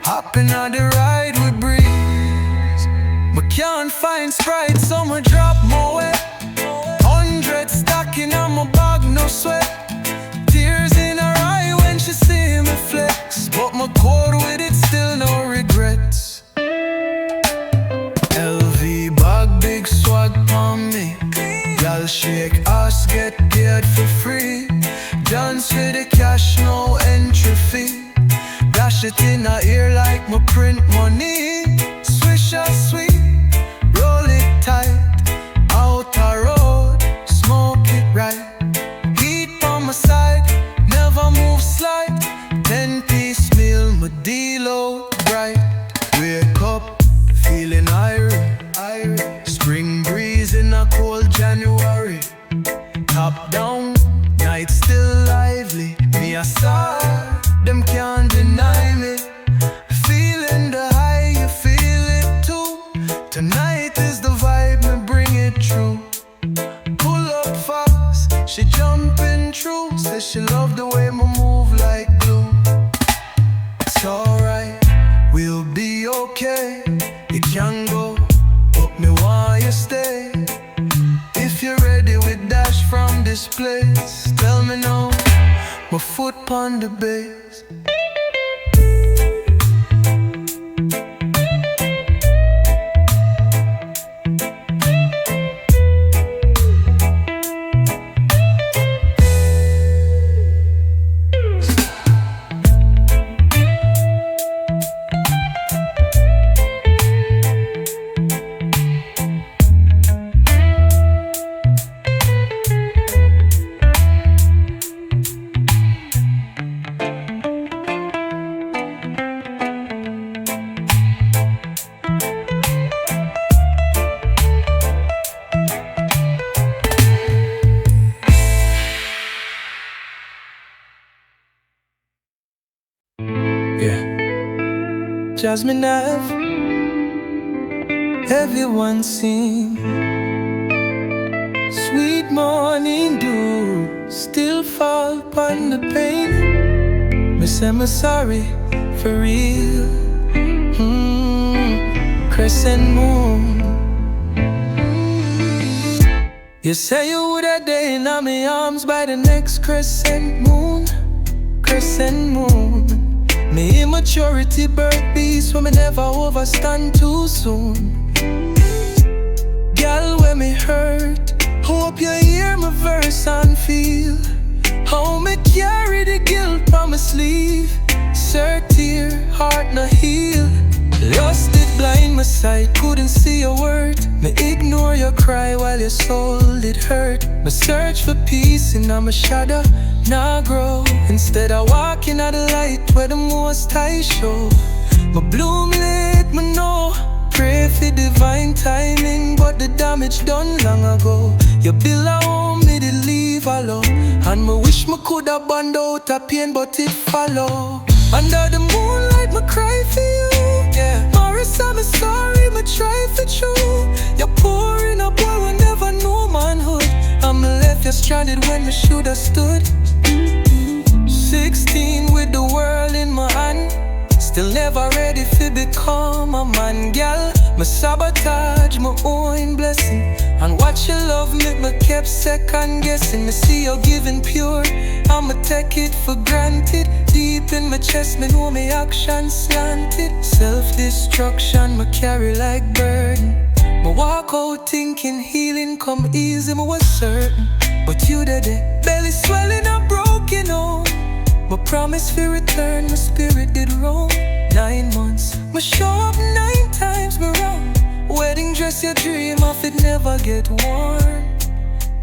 Hopping on the ride with breeze. Me can't find Sprite, so me drop my weight. 100 stacking on my bag, no sweat. Tears in her eye when she see me flex. But my core with it, still no regrets. LV bag, big swag on me. Y'all shake ass, get paid for free. Dance for the cash, no entry fee. Dash it in her ear like my print money. Swish a sweet, roll it tight. Outer road, smoke it right. Heat on my side, never move slide. 10-piece meal, my D-load bright. Wake up, feeling irie. Spring breeze in a cold January. Top down, night still lively. Me a star, them can't deny me. Feeling the high, you feel it too. Tonight is the vibe, me bring it true. Pull up fast, she jumping through. Says she love the way me move like glue. It's alright, we'll be okay. You can go, but me want you stay. If you're ready with dash from this place, tell me now, my foot on the bass.
as me have. Everyone sing. Sweet morning dew still fall upon the pain. Me say me sorry for real. Crescent moon. You say you would a day in my arms by the next crescent moon. Crescent moon. Me immaturity birth beast when me never overstand too soon. Girl, when me hurt, hope you hear my verse and feel how me carry the guilt on my sleeve. Search tear, heart no heal. Lost it blind, my sight couldn't see a word. Me ignore your cry while your soul did hurt. Me search for peace in my shadow, now grow. Instead of walking out the light where the most high show. My bloom lit, me know. Pray for divine timing, but the damage done long ago. You build a home, me did leave alone. And me wish me could have burned out a pain, but it follow. Under the moonlight, me cry for you. Yeah, Morris, I'm sorry, me try for true. You're pouring a boy who never knew manhood. I'm left you stranded when me should have stood. 16 with the world in my hand, still never ready to become a man, girl. Me sabotage my own blessing, and watch your love make me kept second guessing. Me see you giving pure, I'ma take it for granted. Deep in my chest, me know me action slanted. Self-destruction, me carry like burden. Me walk out thinking healing come easy, me was certain. But you did it, belly swelling and broken home. But promise to return, my spirit did roam. 9 months, me show up 9 times, me wrong. Wedding dress you dream of, it never get worn.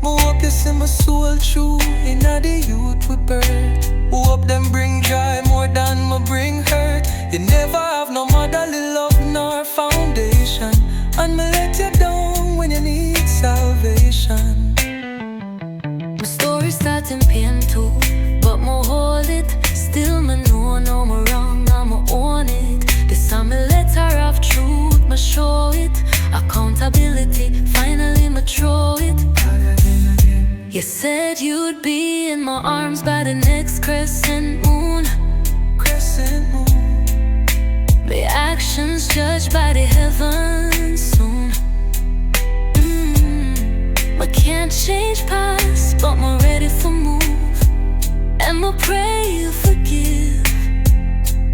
Me hope you see my soul true in the youth we birth. Hope them bring joy more than me bring hurt. You never have no motherly love nor foundation, and me let you down when you need salvation.
My story starts in pain too, but me hold it. Still me know no me wrong, I'ma own it. This time me letter of truth, me show it. Accountability, finally me throw it. You said you'd be in my arms by the next crescent moon.
Crescent moon.
The actions judged by the heavens soon. I can't change past, but I'm ready for move. And I pray you forgive.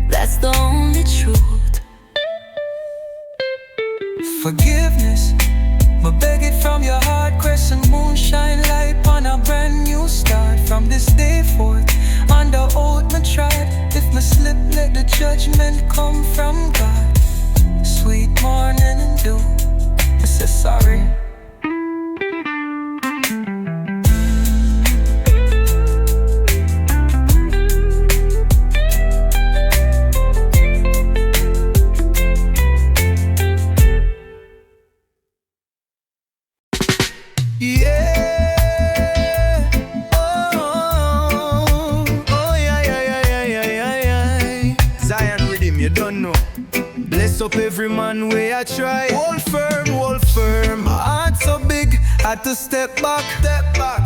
That's the only truth.
Forgiveness, I beg it from your heart. Crescent moon shine light on a brand new start. From this day forth, on the oath me tried. If me slip, let the judgment come from God. Sweet morning and dew, I say sorry.
Up every man way I try. Hold firm. My heart so big, had to step back.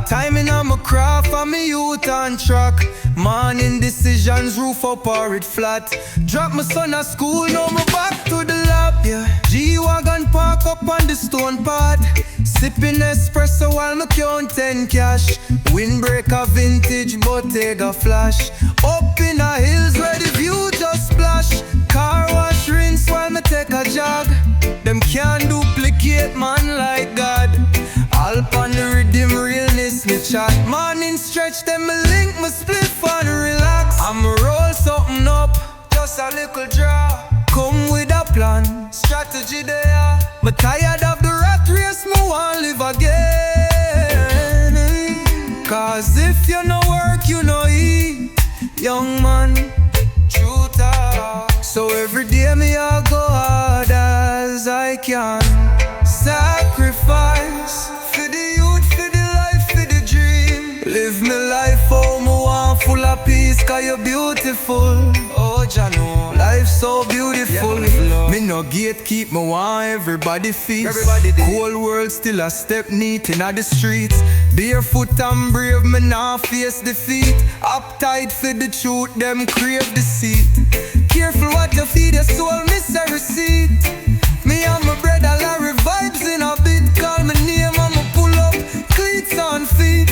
Timing on my craft and me youth on track. Morning decisions, roof up or it flat. Drop my son at school, now me back to the lab. Yeah, G-Wagon park up on the stone pad. Sipping espresso while me count 10 cash. Windbreaker vintage, Bottega flash. Up in the hills where the view just splash. Car wash, rinse while me take a jog. Them can't duplicate man like God. All upon the rhythm, realness me chat. Morning stretch, them me link, me split and relax. I'ma roll something up, just a little draw. Come with a plan, strategy there. Me tired of the rat race, me want live again. Cause if you no work, you no eat, young man, true talk. So every day me I go hard as I can. Sacrifice for the youth, for the life, for the dream. Live me life, oh, me want full of peace, cause you're beautiful. Oh, Jah know, life's
so beautiful. Me no gatekeep, me want everybody feast. Whole world still a step neat inna the streets. Barefoot and brave, me nah face defeat. Uptight for the truth, them crave deceit. Careful what you feed your soul, miss a receipt. Me and my brother Larry vibes in a bit. Call my name, I'ma pull up, cleats on feet.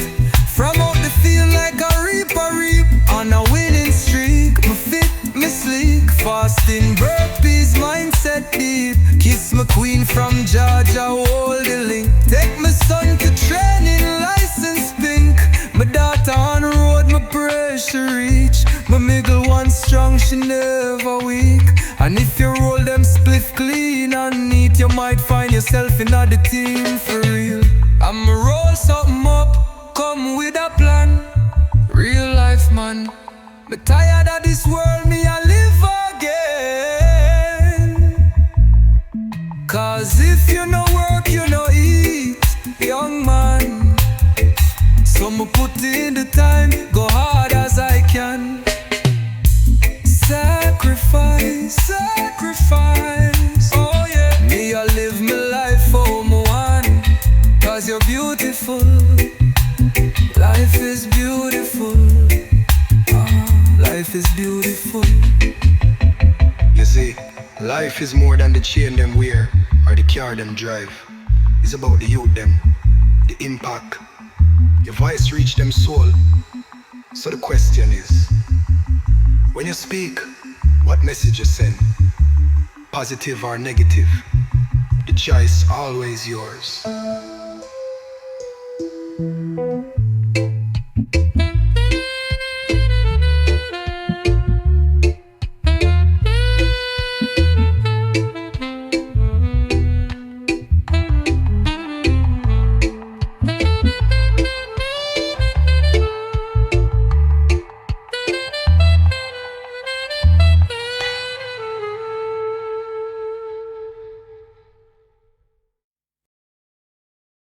From out the field like a reaper reap. On a winning streak, me fit, me sleek. Fasting burpees, mindset deep. Kiss my queen from Georgia, hold the link. Take my son to training, license pink. My daughter on the road, my pressure reach. My middle one strong, she never weak. And if you roll them spliff clean and neat, you might find yourself in the team for real. I'ma roll something up, come with a plan. Real life man, me tired of this world, me I live again. Cause if you no work, you no eat, young man. So me put in the time, go hard as I can. Sacrifice, sacrifice, oh yeah. Me I live my life for my one. Cause you're beautiful, life is beautiful, life is beautiful.
You see, life is more than the chain them wear or the car them drive. It's about the youth them, the impact. Your voice reach them soul. So the question is, when you speak, what message you send? Positive or negative? The choice always yours.